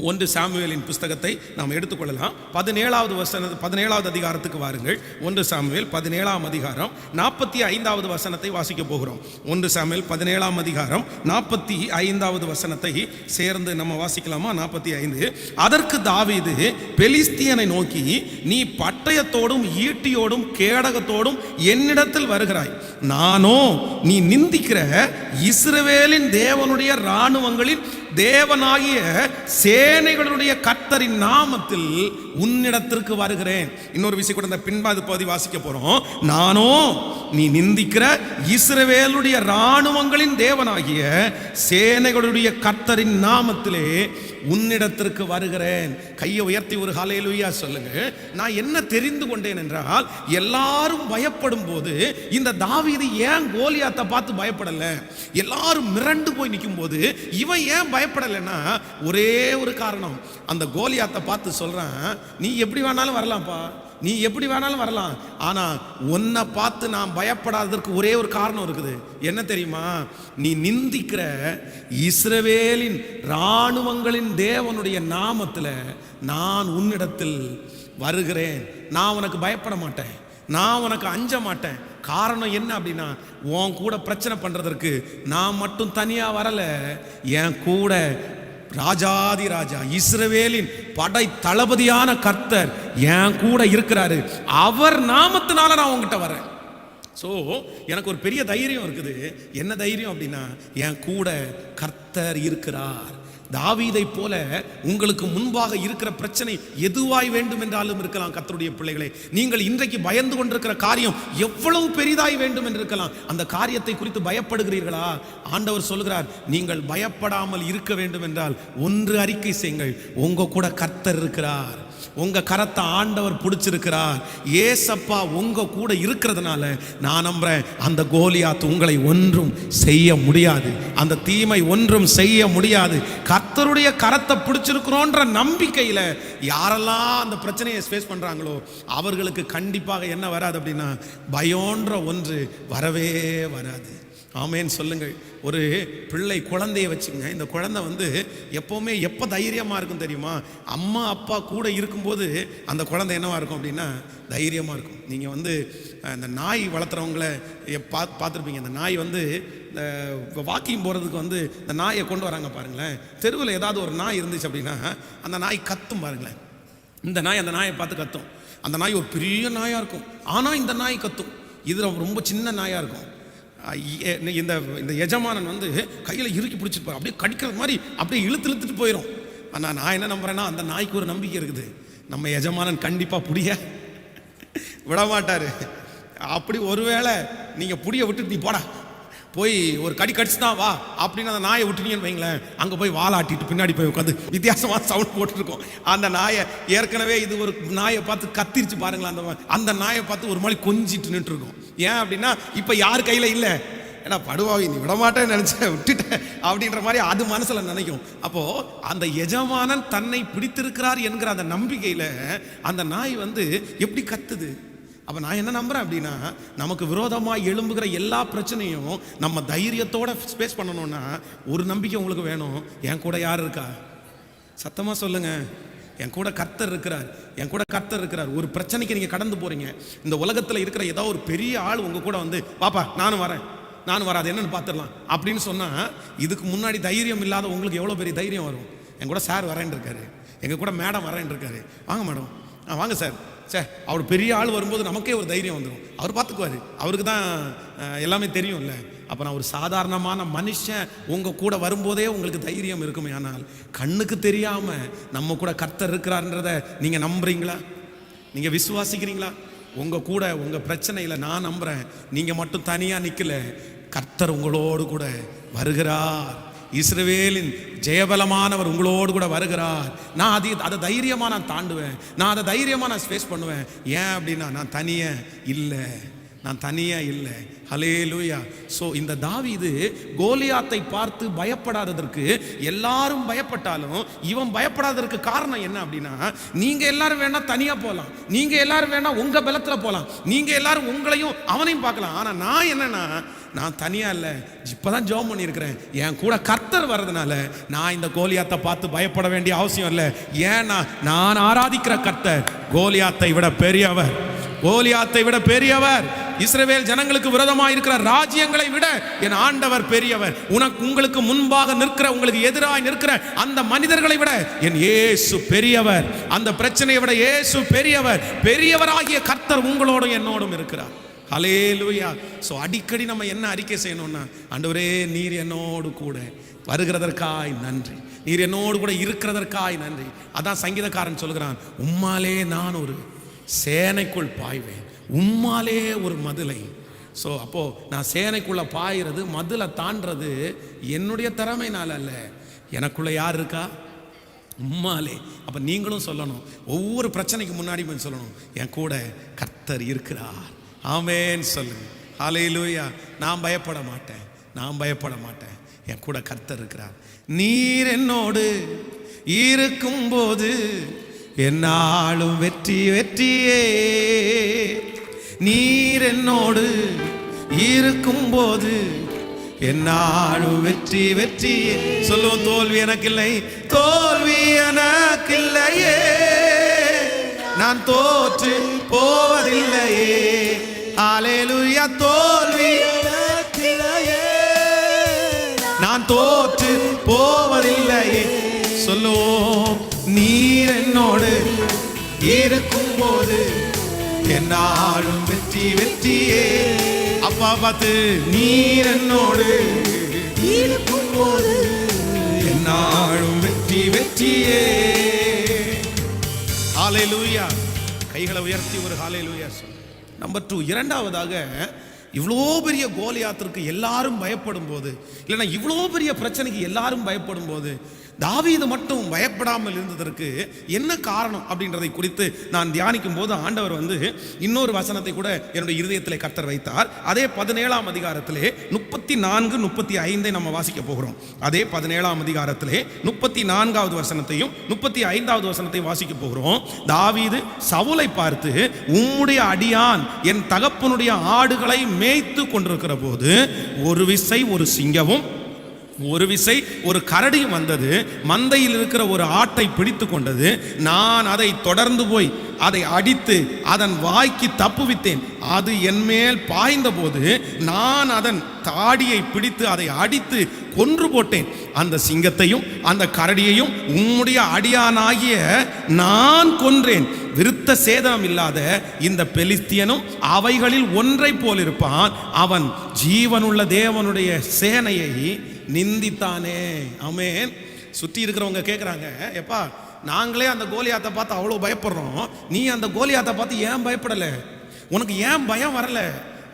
1 சாமுவேலின் புஸ்தகத்தை நாம் எடுத்துக்கொள்ளலாம். 17வது அதிகாரத்துக்கு வாருங்கள். 1 சாமுவேல் 17ஆம் அதிகாரம் 45வது வசனத்தை வாசிக்க போகிறோம். 1 சாமுவேல் 17ஆம் அதிகாரம் 45வது வசனத்தை சேர்ந்து நம்ம வாசிக்கலாமா? 45. அதற்கு தாவீது பெலிஸ்தியனை நோக்கி, நீ பட்டயத்தோடும் ஈட்டியோடும் கேடகத்தோடும் என்னிடத்தில் வருகிறாய், நானோ நீ நிந்திக்கிற இஸ்ரவேலின் தேவனுடைய இராணுவங்களின் தேவனாகிய சேனைகளுடைய கர்த்தரின் நாமத்தில் உன்னிடத்திற்கு வருகிறேன். இன்னொரு விஷயம் கூட இந்த பின்பாது பகுதி வாசிக்க போறோம். நானோ நீ நிந்திக்கிற இஸ்ரவேலுடைய இராணுவங்களின் தேவனாகிய சேனைகளுடைய கர்த்தரின் நாமத்திலே உன்னிடத்திற்கு வருகிறேன். கையை உயர்த்தி ஒரு ஹல்லேலூயா சொல்லுங்க. நான் என்ன தெரிந்து கொண்டேன் என்றால், எல்லாரும் பயப்படும் போது இந்த தாவீது ஏன் கோலியாத்தை பார்த்து பயப்படல? எல்லாரும் மிரண்டு போய் நிற்கும் போது இவன் ஏன் பயப்படலைன்னா ஒரே ஒரு காரணம். அந்த கோலியாத்தை பார்த்து சொல்றான், நீ எப்படி வேணாலும் வரலாம்ப்பா, நீ எப்படி வேணாலும் வரலாம். ஆனால் உன்னை பார்த்து நான் பயப்படாததற்கு ஒரே ஒரு காரணம் இருக்குது. என்ன தெரியுமா? நீ நிந்திக்கிற இஸ்ரவேலின் இராணுவங்களின் தேவனுடைய நாமத்தில் நான் உன்னிடத்தில் வருகிறேன். நான் உனக்கு பயப்பட மாட்டேன், நான் உனக்கு அஞ்ச மாட்டேன். காரணம் என்ன அப்படின்னா, உன் கூட பிரச்சனை பண்ணுறதற்கு நான் மட்டும் தனியாக வரல, என் கூட ராஜாதி ராஜா இஸ்ரவேலின் படை தளபதியான கர்த்தர் என் கூட இருக்கிறாரு. அவர் நாமத்தினால நான் உங்ககிட்ட வரேன். ஸோ எனக்கு ஒரு பெரிய தைரியம் இருக்குது. என்ன தைரியம் அப்படின்னா, என் கூட கர்த்தர் இருக்கிறார். தாவீதை போல உங்களுக்கு முன்பாக இருக்கிற பிரச்சனை எதுவாய் வேண்டும் என்றாலும் இருக்கலாம். கர்த்தருடைய பிள்ளைகளே, நீங்கள் இன்றைக்கு பயந்து கொண்டிருக்கிற காரியம் எவ்வளவு பெரிதாய் வேண்டும் என்று இருக்கலாம். அந்த காரியத்தை குறித்து பயப்படுகிறீர்களா? ஆண்டவர் சொல்கிறார், நீங்கள் பயப்படாமல் இருக்க வேண்டும் என்றால் ஒன்று அறிக்கை செய்யுங்கள், உங்க கூட கர்த்தர் இருக்கிறார். உங்க கரத்தை ஆண்டவர் பிடிச்சிருக்கிறார். ஏசப்பா உங்க கூட இருக்கிறதுனால நான் நம்புறேன், அந்த கோலியாத் உங்களை ஒன்றும் செய்ய முடியாது, அந்த தீமை ஒன்றும் செய்ய முடியாது. கர்த்தருடைய கரத்தை பிடிச்சிருக்கிறோன்ற நம்பிக்கையில் யாரெல்லாம் அந்த பிரச்சனையை ஃபேஸ் பண்றாங்களோ அவர்களுக்கு கண்டிப்பாக என்ன வராது அப்படின்னா, பயோன்ற ஒன்று வரவே வராது. ஆமேன் சொல்லுங்கள். ஒரு பிள்ளை குழந்தைய வச்சுங்க. இந்த குழந்தை எப்போவுமே எப்போ தைரியமாக இருக்கும் தெரியுமா? அம்மா அப்பா கூட இருக்கும்போது அந்த குழந்தை என்னவா இருக்கும் அப்படின்னா தைரியமாக இருக்கும். நீங்கள் இந்த நாய் வளர்த்துறவங்கள பார்த்துருப்பீங்க. இந்த நாய் இந்த வாக்கிங் போகிறதுக்கு இந்த நாயை கொண்டு வராங்க பாருங்களேன். தெருவில் ஏதாவது ஒரு நாய் இருந்துச்சு அப்படின்னா அந்த நாய் கத்தும் பாருங்களேன். இந்த நாய் அந்த நாயை பார்த்து கத்தும். அந்த நாய் ஒரு பெரிய நாயாக இருக்கும், ஆனால் இந்த நாய் கத்தும். இது ரொம்ப சின்ன நாயாக இருக்கும். இந்த எஜமானன் கையில் இறுக்கி பிடிச்சிருப்பார், அப்படியே கடிக்கிறது மாதிரி அப்படியே இழுத்துட்டு போயிடும். ஆனால் நான் என்ன நம்புறேன்னா, அந்த நாய்க்கு ஒரு நம்பிக்கை இருக்குது, நம்ம எஜமானன் கண்டிப்பாக புடிய விடமாட்டார். அப்படி ஒருவேளை நீங்கள் புடிய விட்டுட்டு நீ போடா போய் ஒரு கடிச்சு தான் வா அப்படின்னு அந்த நாயை விட்டுனீங்கன்னு வைங்களேன், அங்கே போய் வாலாட்டிட்டு பின்னாடி போய் உட்காந்து வித்தியாசமாக சவுண்ட் போட்டுருக்கோம். அந்த நாயை ஏற்கனவே இது ஒரு நாயை பார்த்து கத்திரிச்சு பாருங்களேன். அந்த நாயை பார்த்து ஒரு மாதிரி கொஞ்சிட்டு நின்று இருக்கும். ஏன் அப்படின்னா, இப்போ யார் கையில் இல்லை, ஏன்னா படுவாவி நீ விடமாட்டேன்னு நினச்சேன் விட்டுட்டேன் அப்படின்ற மாதிரி அது மனசில் நினைக்கும். அப்போது அந்த எஜமானன் தன்னை பிடித்திருக்கிறார் என்கிற அந்த நம்பிக்கையில் அந்த நாய் எப்படி கத்துது. அப்போ நான் என்ன நம்புறேன் அப்படின்னா, நமக்கு விரோதமாக எழும்புகிற எல்லா பிரச்சனையும் நம்ம தைரியத்தோட ஃபேஸ் பண்ணணும்னா ஒரு நம்பிக்கை உங்களுக்கு வேணும். என் கூட யார் இருக்கா? சத்தமாக சொல்லுங்க. என் கூட கர்த்தர் இருக்கிறார், என் கூட கர்த்தர் இருக்கிறார். ஒரு பிரச்சனைக்கு நீங்கள் கடந்து போறீங்க, இந்த உலகத்தில் இருக்கிற ஏதோ ஒரு பெரிய ஆள் உங்க கூட பாப்பா நானும் வரேன், அது என்னன்னு பார்த்துடலாம் அப்படின்னு சொன்னால், இதுக்கு முன்னாடி தைரியம் இல்லாத உங்களுக்கு எவ்வளோ பெரிய தைரியம் வரும்? என் கூட சார் வரேன் இருக்காரு, எங்கள் கூட மேடம் வரேன் இருக்காரு, வாங்க மேடம், வாங்க சார். அவர் பெரிய ஆள் வரும்போது நமக்கே ஒரு தைரியம் வந்துடும். அவர் பார்த்துக்குவார், அவருக்கு தான் எல்லாமே தெரியும்ல. அப்போ நான் ஒரு சாதாரணமான மனுஷன் உங்கள் கூட வரும்போதே உங்களுக்கு தைரியம் இருக்குமே. ஆனால் கண்ணுக்கு தெரியாமல் நம்ம கூட கர்த்தர் இருக்கிறார்ன்றதை நீங்கள் நம்புறீங்களா? நீங்கள் விசுவாசிக்கிறீங்களா? உங்கள் கூட உங்கள் பிரச்சனையில் நான் நம்புகிறேன், நீங்கள் மட்டும் தனியாக நிற்கல, கர்த்தர் உங்களோடு கூட வருகிறார். இஸ்ரவேலின் ஜெயபலமானவர் உங்களோடு கூட வருகிறார். நான் அதை தைரியமாக நான் தாண்டுவேன், நான் அதை தைரியமாக நான் ஃபேஸ் பண்ணுவேன். ஏன் அப்படின்னா, நான் தனியாக இல்லை. ஹல்லேலூயா. ஸோ இந்த தாவீது கோலியாத்தை பார்த்து பயப்படாததற்கு, எல்லாரும் பயப்பட்டாலும் இவன் பயப்படாததற்கு காரணம் என்ன அப்படின்னா, நீங்கள் எல்லாரும் வேணா தனியாக போகலாம், நீங்கள் எல்லாரும் வேணா உங்கள் பலத்தில் போகலாம், நீங்கள் எல்லாரும் உங்களையும் அவனையும் பார்க்கலாம். ஆனால் நான் என்னன்னா, நான் தனியாக இல்லை, இப்போதான் ஜெபம் பண்ணியிருக்கிறேன். என் கூட கர்த்தர் வர்றதுனால நான் இந்த கோலியாத்தை பார்த்து பயப்பட வேண்டிய அவசியம் இல்லை. ஏன்னா நான் ஆராதிக்கிற கர்த்தர் கோலியாத்தை விட பெரியவர், கோலியாத்தை விட பெரியவர். இஸ்ரவேல் ஜனங்களுக்கு விரோதமாக இருக்கிற ராஜ்யங்களை விட என் ஆண்டவர் பெரியவர். உங்களுக்கு முன்பாக நிற்கிற, உங்களுக்கு எதிராக நிற்கிற அந்த மனிதர்களை விட என் இயேசு பெரியவர். அந்த பிரச்சனையை விட இயேசு பெரியவர். பெரியவராகிய கர்த்தர் உங்களோடும் என்னோடும் இருக்கிறார். ஹல்லேலூயா. ஸோ அடிக்கடி நம்ம என்ன அறிக்கை செய்யணும்னா, ஆண்டவரே நீர் என்னோடு கூட வருகிறதற்காய் நன்றி, நீர் என்னோடு கூட இருக்கிறதற்காய் நன்றி. அதான் சங்கீதக்காரன் சொல்கிறான், உம்மாலே நான் ஒரு சேனைக்குள் பாய்வேன், உம்மாலே ஒரு மதிலை. ஸோ அப்போது நான் சேனைக்குள்ளே பாயிறது, மதிலை தாண்டது என்னுடைய திறமையினால் அல்ல, எனக்குள்ளே யார் இருக்கா? உம்மாலே. அப்போ நீங்களும் சொல்லணும், ஒவ்வொரு பிரச்சனைக்கு முன்னாடி போய் சொல்லணும், என் கூட கர்த்தர் இருக்கிறார். ஆமென் சொல்லுங்க. ஹல்லேலூயா. நான் பயப்பட மாட்டேன், என் கூட கர்த்தர் இருக்கிறார். நீர் என்னோடு இருக்கும்போது என்னாலும் வெற்றி வெற்றியே. நீர் என்னோடு இருக்கும்போது என்னாலும் வெற்றி வெற்றியே. சொல்லுவோம், தோல்வி எனக்கில்லை, தோல்வி எனக்கில்லையே, நான் தோற்று போவதில்லையே. ஹல்லேலூயா. தோல்வி எனக்கில்லையே, நான் தோற்று போவதில்லையே. சொல்லுவோம், நீர் என்னோடு இருக்கும்போது என்னாலும் வெற்றி வெற்றியே. அப்பா பார்த்து, நீர் என்னோடு இருக்கும்போது என்னாலும் வெற்றி வெற்றியே. ஹல்லேலூயா. கைகளை உயர்த்தி ஒரு ஹல்லேலூயா சொல். நம்பர் 2, இரண்டாவதாக, இவ்வளோ பெரிய கோலியாத்திற்கு எல்லாரும் பயப்படும் போது, இல்லைன்னா இவ்வளோ பெரிய பிரச்சனைக்கு எல்லாரும் பயப்படும் போது தாவீது மட்டும் பயப்படாமல் இருந்ததற்கு என்ன காரணம் அப்படின்றதை குறித்து நான் தியானிக்கும் போது ஆண்டவர் இன்னொரு வசனத்தை கூட என்னுடைய இருதயத்தில் கர்த்தர் வைத்தார். அதே 17ஆம் அதிகாரத்திலே 34, 35 நம்ம வாசிக்க போகிறோம். அதே 17ஆம் அதிகாரத்திலே 34வது வசனத்தையும் 35வது வசனத்தையும் வாசிக்க போகிறோம். தாவீது சவுலை பார்த்து, உம்முடைய அடியான் என் தகப்பனுடைய ஆடுகளை மேய்த்து கொண்டிருக்கிற போது ஒரு விசை ஒரு சிங்கமும் ஒரு விசை ஒரு கரடியும் வந்தது, மந்தையில் இருக்கிற ஒரு ஆட்டை பிடித்து கொண்டது. நான் அதை தொடர்ந்து போய் அதை அடித்து அதன் வாய்க்கு தப்புவித்தேன். அது என்மேல் பாய்ந்த போது நான் அதன் தாடியை பிடித்து அதை அடித்து கொன்று போட்டேன். அந்த சிங்கத்தையும் அந்த கரடியையும் உம்முடைய அடியானாகிய நான் கொன்றேன். விருத்த சேதனம் இல்லாத இந்த பெலிஸ்தியனும் அவைகளில் ஒன்றை போல் இருப்பான். அவன் ஜீவனுள்ள தேவனுடைய சேனையை நிந்தித்தானே. ஆமென். சுற்றி இருக்கிறவங்க கேட்குறாங்க, எப்பா நாங்களே அந்த கோலியாத்தை பார்த்து அவ்வளோ பயப்படுறோம், நீ அந்த கோலியாத்தை பார்த்து ஏன் பயப்படலை? உனக்கு ஏன் பயம் வரல?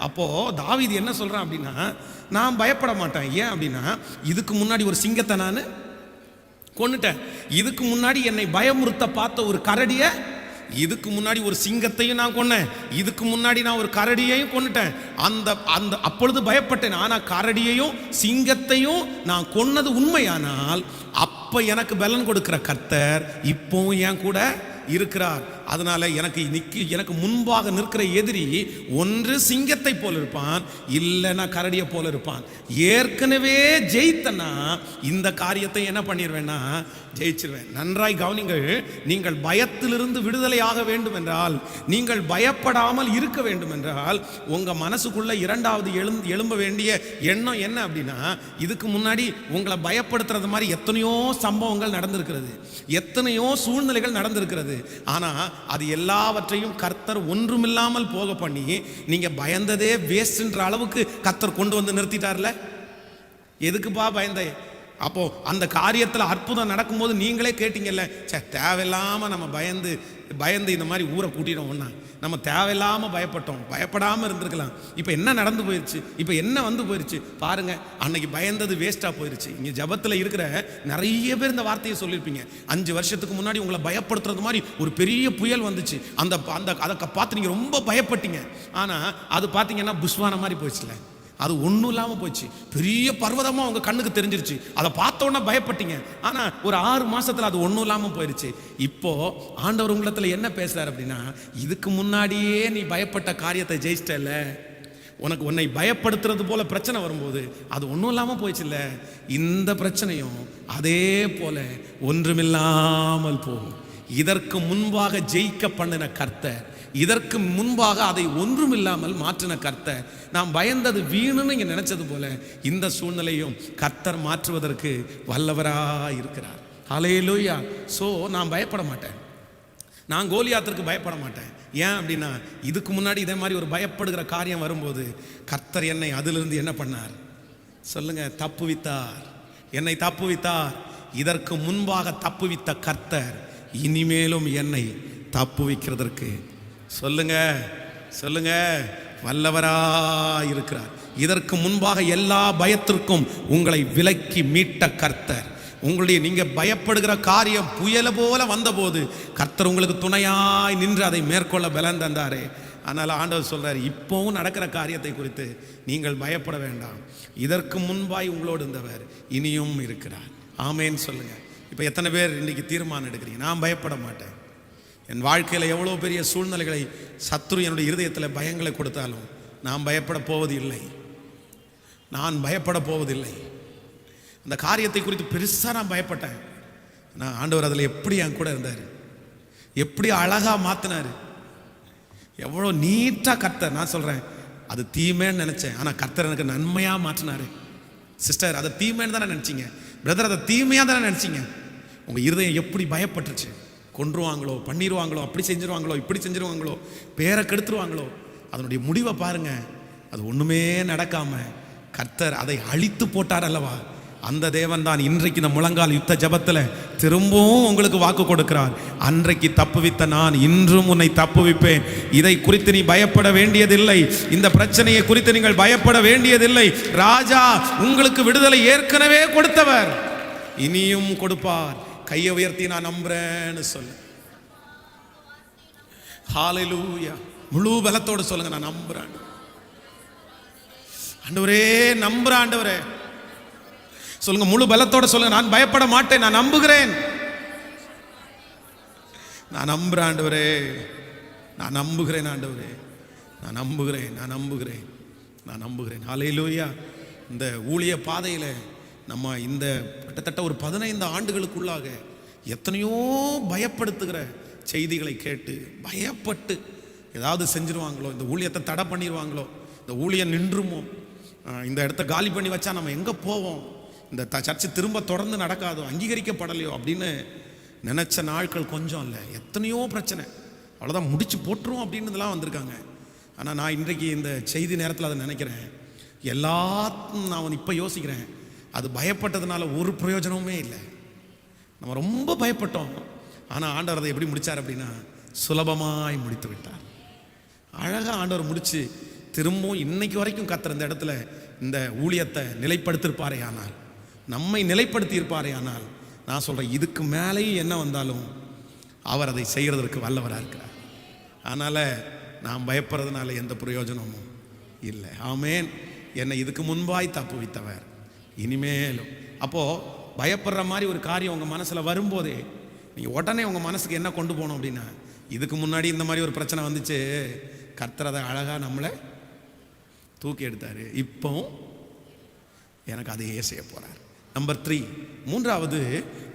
அப்போ தாவீது என்ன சொல்றான் அப்படின்னா, நான் பயப்பட மாட்டேன். ஏன் அப்படின்னா, இதுக்கு முன்னாடி ஒரு சிங்கத்தை நான் கொன்னுட்டேன். இதுக்கு முன்னாடி என்னை பயமுறுத்த பார்த்த ஒரு கரடியை, இதுக்கு முன்னாடி ஒரு சிங்கத்தையும் நான் கொன்னேன், இதுக்கு முன்னாடி நான் ஒரு கரடியையும் கொன்னுட்டேன். அந்த அப்பொழுது பயப்பட்டேன். ஆனால் கரடியையும் சிங்கத்தையும் நான் கொன்னது உண்மையானால் அப்ப எனக்கு பலன் கொடுக்கிற கர்த்தர் இப்பவும் என் கூட இருக்கிறார். அதனால எனக்கு முன்பாக நிற்கிற எதிரி ஒன்று சிங்கத்தை போல இருப்பான், இல்லைன்னா கரடியை போல இருப்பான். ஏற்கனவே ஜெயித்தனா இந்த காரியத்தை என்ன பண்ணிடுவேன்னா ஜெயிச்சிருவேன். நன்றாய் கவனிங்கள். நீங்கள் பயத்திலிருந்து விடுதலையாக வேண்டும் என்றால், நீங்கள் பயப்படாமல் இருக்க வேண்டும் என்றால், உங்க மனசுக்குள்ள இரண்டாவது எழும்ப வேண்டிய எண்ணம் என்ன அப்படின்னா, இதுக்கு முன்னாடி உங்களை பயப்படுத்துறது மாதிரி எத்தனையோ சம்பவங்கள் நடந்திருக்கிறது, எத்தனையோ சூழ்நிலைகள் நடந்திருக்கிறது. ஆனா அது எல்லாவற்றையும் கர்த்தர் ஒன்றுமில்லாமல் போக பண்ணி நீங்க பயந்ததே வேஸ்ட்ன்ற அளவுக்கு கர்த்தர் கொண்டு வந்து நிறுத்திட்டார்ல. எதுக்குப்பா பயந்த? அப்போ அந்த காரியத்தில் அற்புதம் நடக்கும்போது நீங்களே கேட்டீங்கல்ல, தேவையில்லாம நம்ம பயந்து இந்த மாதிரி ஊரை கூட்டிடும் ஒன்னா, நம்ம தேவையில்லாம பயப்பட்டோம், பயப்படாம இருந்திருக்கலாம். இப்போ என்ன நடந்து போயிருச்சு, இப்போ என்ன போயிருச்சு பாருங்க. அன்னைக்கு பயந்தது வேஸ்டா போயிருச்சு. இங்க ஜபத்தில் இருக்கிற நிறைய பேர் இந்த வார்த்தையை சொல்லியிருப்பீங்க. 5 வருஷத்துக்கு முன்னாடி உங்களை பயப்படுத்துறது மாதிரி ஒரு பெரிய புயல் வந்துச்சு, அதை பார்த்து நீங்க ரொம்ப பயப்பட்டீங்க. ஆனா அது பார்த்தீங்கன்னா புஷ்வான மாதிரி போயிடுச்சுல, அது ஒன்றும் இல்லாமல் போச்சு. பெரிய பர்வதமாக உங்கள் கண்ணுக்கு தெரிஞ்சிருச்சு, அதை பார்த்தோன்னா பயப்பட்டீங்க. ஆனால் ஒரு 6 மாதத்தில் அது ஒன்றும் இல்லாமல் போயிடுச்சு. இப்போ ஆண்டவர் உங்களத்தில் என்ன பேசுகிறார் அப்படின்னா, இதுக்கு முன்னாடியே நீ பயப்பட்ட காரியத்தை ஜெயிச்சிட்டல, உன்னை பயப்படுத்துறது போல பிரச்சனை வரும்போது அது ஒன்றும் இல்லாமல் போயிடுச்சுல்ல, இந்த பிரச்சனையும் அதே போல ஒன்றுமில்லாமல் போகும். இதற்கு முன்பாக ஜெயிக்க பண்ணின கர்த்தர், இதற்கு முன்பாக அதை ஒன்றுமில்லாமல் மாற்றின கர்த்தர், நாம் பயந்தது வீணுன்னு இங்கே நினைச்சது போல இந்த சூழ்நிலையும் கர்த்தர் மாற்றுவதற்கு வல்லவராக இருக்கிறார். ஹல்லேலூயா. ஸோ நான் பயப்பட மாட்டேன், நான் கோலியாத்திற்கு பயப்பட மாட்டேன். ஏன் அப்படின்னா, இதுக்கு முன்னாடி இதே மாதிரி ஒரு பயப்படுகிற காரியம் வரும்போது கர்த்தர் என்னை அதிலிருந்து என்ன பண்ணார் சொல்லுங்க? தப்புவித்தார், என்னை தப்புவித்தார். இதற்கு முன்பாக தப்புவித்த கர்த்தர் இனிமேலும் என்னை தப்புவிக்கிறதற்கு சொல்லுங்க வல்லவராயிருக்கிறார். இதற்கு முன்பாக எல்லா பயத்திற்கும் உங்களை விலக்கி மீட்ட கர்த்தர், நீங்க பயப்படுகிற காரியம் புயல போல வந்தபோது கர்த்தர் உங்களுக்கு துணையாய் நின்று அதை மேற்கொள்ள பலன் தந்தாரே. அதனால ஆண்டவர் சொல்றாரு, இப்போவும் நடக்கிற காரியத்தை குறித்து நீங்கள் பயப்பட வேண்டாம், இதற்கு முன்பாய் உங்களோடு இருந்தவர் இனியும் இருக்கிறார். ஆமேன்னு சொல்லுங்க. இப்போ எத்தனை பேர் இன்னைக்கு தீர்மானம் எடுக்கிறீங்க, நான் பயப்பட மாட்டேன், என் வாழ்க்கையில் எவ்வளோ பெரிய சூழ்நிலைகளை சத்துரு என்னுடைய இருதயத்தில் பயங்களை கொடுத்தாலும் நான் பயப்பட போவது இல்லை. நான் பயப்பட போவதில்லை. அந்த காரியத்தை குறித்து பெருசாக நான் பயப்பட்டேன். நான் ஆண்டவர் அதில் எப்படி என் கூட இருந்தார், எப்படி அழகாக மாற்றினார், எவ்வளோ நீட்டாக கர்த்தர். நான் சொல்கிறேன், அது தீமைன்னு நினச்சேன், ஆனால் கர்த்தர் எனக்கு நன்மையாக மாற்றினார். சிஸ்டர், அதை தீமைன்னு தானே நினச்சிங்க, பிரதர் அதை தீமையாக தானே நினச்சிங்க. உங்கள் இருதயம் எப்படி பயப்பட்டுருச்சு, கொன்றுவாங்களோ, பண்ணிடுவாங்களோ, அப்படி செஞ்சுருவாங்களோ, இப்படி செஞ்சுருவாங்களோ, பேரை கெடுத்துருவாங்களோ. அதனுடைய முடிவை பாருங்க, அது ஒன்றுமே நடக்காமல் கர்த்தர் அதை அழித்து போட்டார் அல்லவா. அந்த தேவன் தான் இன்றைக்கு இந்த முழங்கால் யுத்த ஜபத்தில் திரும்பவும் உங்களுக்கு வாக்கு கொடுக்கிறார். அன்றைக்கு தப்புவித்த நான் இன்றும் உன்னை தப்புவிப்பேன். இதை குறித்து நீ பயப்பட வேண்டியதில்லை. இந்த பிரச்சனையை குறித்து நீங்கள் பயப்பட வேண்டியதில்லை. ராஜா உங்களுக்கு விடுதலை ஏற்கனவே கொடுத்தவர், இனியும் கொடுப்பார். கையை உயர்த்தி நான் நம்புறேன்னு சொல்லு. ஹல்லேலூயா. முழு பலத்தோடு சொல்லுங்க, நான் நம்புறேன் ஆண்டவரே, நம்புறேன் ஆண்டவரே. சொல்லுங்க, முழு பலத்தோட சொல்லுங்க, நான் பயப்பட மாட்டேன், நான் நம்புகிறேன், நான் நம்புறேன் ஆண்டவரே, நான் நம்புகிறேன் ஆண்டவரே, நான் நம்புகிறேன், நான் நம்புகிறேன், நான் நம்புகிறேன். ஹல்லேலூயா. இந்த ஊழிய பாதையில் நம்ம இந்த கிட்டத்தட்ட ஒரு 15 ஆண்டுகளுக்குள்ளாக எத்தனையோ பயப்படுத்துகிற செய்திகளை கேட்டு பயப்பட்டு ஏதாவது செஞ்சிருவாங்களோ, இந்த ஊழியத்தை தடை பண்ணிடுவாங்களோ, இந்த ஊழியம் நின்றுமோ, இந்த இடத்த காலி பண்ணி வச்சா நம்ம எங்கே போவோம், இந்த சர்ச்சை திரும்ப தொடர்ந்து நடக்காதோ, அங்கீகரிக்கப்படலையோ அப்படின்னு நினச்ச நாட்கள் கொஞ்சம் இல்லை, எத்தனையோ பிரச்சனை. அவ்வளோதான், முடிச்சு போட்டுரும் அப்படின்றதுலாம் வந்திருக்காங்க. ஆனால் நான் இன்றைக்கு இந்த செய்தி நேரத்தில் அதை நினைக்கிறேன். எல்லாத்தையும் நான் இப்போ யோசிக்கிறேன், அது பயப்பட்டதுனால ஒரு பிரயோஜனமுமே இல்லை. நம்ம ரொம்ப பயப்பட்டோம், ஆனால் ஆண்டவர் அதை எப்படி முடித்தார் அப்படின்னா சுலபமாய் முடித்து விட்டார். அழகாக ஆண்டவர் முடித்து திரும்பவும் இன்னைக்கு வரைக்கும் கர்த்தர் இந்த இடத்துல இந்த ஊழியத்தை நிலைப்படுத்தியிருப்பாரே ஆனால், நம்மை நிலைப்படுத்தி இருப்பாரே ஆனால், நான் சொல்கிறேன், இதுக்கு மேலேயும் என்ன வந்தாலும் அவர் அதை செய்கிறதற்கு வல்லவராக இருக்கிறார். அதனால் நான் பயப்படுறதுனால எந்த பிரயோஜனமும் இல்லை. ஆமேன். என்னை இதுக்கு முன்பாய் தப்புவித்தவர் இனிமேலும். அப்போது பயப்படுற மாதிரி ஒரு காரியம் உங்கள் மனசில் வரும்போதே நீங்கள் உடனே உங்கள் மனசுக்கு என்ன கொண்டு போகணும் அப்படின்னா, இதுக்கு முன்னாடி இந்த மாதிரி ஒரு பிரச்சனை வந்துச்சு, கர்த்தர் அதை அழகாக நம்மளை தூக்கி எடுத்தார், இப்போவும் எனக்கு அதையே செய்ய போகிறார். நம்பர் 3, மூன்றாவது,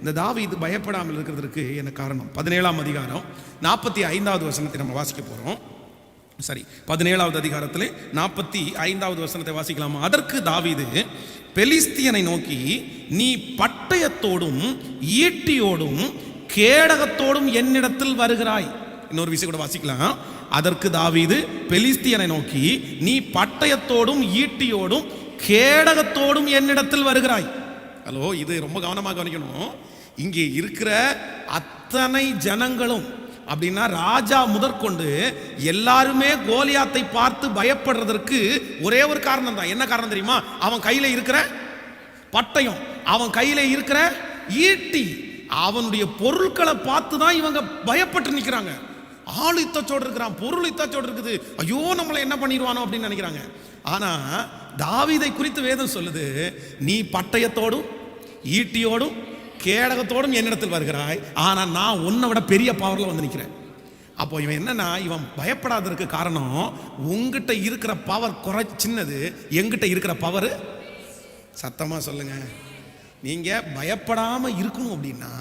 இந்த தாவீது பயப்படாமல் இருக்கிறதுக்கு என்ன காரணம்? 17ஆம் அதிகாரம் 45வது வசனத்தை நம்ம வாசிக்க போகிறோம். சரி, 17வது அதிகாரத்தில் 45வது வசனத்தை வாசிக்கலாமா? அதற்கு தாவீது பெலிஸ்தியனை நோக்கி, நீ பட்டயத்தோடும் ஈட்டியோடும் கேடகத்தோடும் என்னிடத்தில் வருகிறாய். இன்னொரு விஷயம் கூட வாசிக்கலாம். அதற்கு தாவீது பெலிஸ்தியனை நோக்கி, நீ பட்டயத்தோடும் ஈட்டியோடும் கேடகத்தோடும் என்னிடத்தில் வருகிறாய். ஹலோ, இது ரொம்ப கவனமாக கவனிக்கணும். இங்கே இருக்கிற அத்தனை ஜனங்களும் அப்படின்னா ராஜா முதற்கொண்டு எல்லாருமே கோலியாத்தை பார்த்து பயப்படுறதற்கு ஒரே ஒரு காரணம் தான். என்ன காரணம் தெரியுமா? அவன் கையில இருக்கிற பட்டயம், அவன் கையில இருக்கிற ஈட்டி, அவனுடைய பொருட்களை பார்த்து தான் இவங்க பயப்பட்டு நிற்கிறாங்க. ஆள் இத்தச்சோடு இருக்கிறான், பொருள் இத்தச்சோடு இருக்குது, ஐயோ நம்மளை என்ன பண்ணிடுவானோ அப்படின்னு நினைக்கிறாங்க. ஆனா தாவீதை குறித்து வேதம் சொல்லுது, நீ பட்டயத்தோடும் ஈட்டியோடும் கேடகத்தோடும் என்னிடத்தில் வருகிறாய், ஆனா நான் உன்னை விட பெரிய பவர்ல வந்து நிற்கிறேன். அப்போ இவன் என்னன்னா, இவன் பயப்படாததுக்கு காரணம், உங்ககிட்ட இருக்கிற பவர் சின்னது, எங்கிட்ட இருக்கிற பவர். சத்தமா சொல்லுங்க. நீங்க பயப்படாம இருக்கணும் அப்படின்னா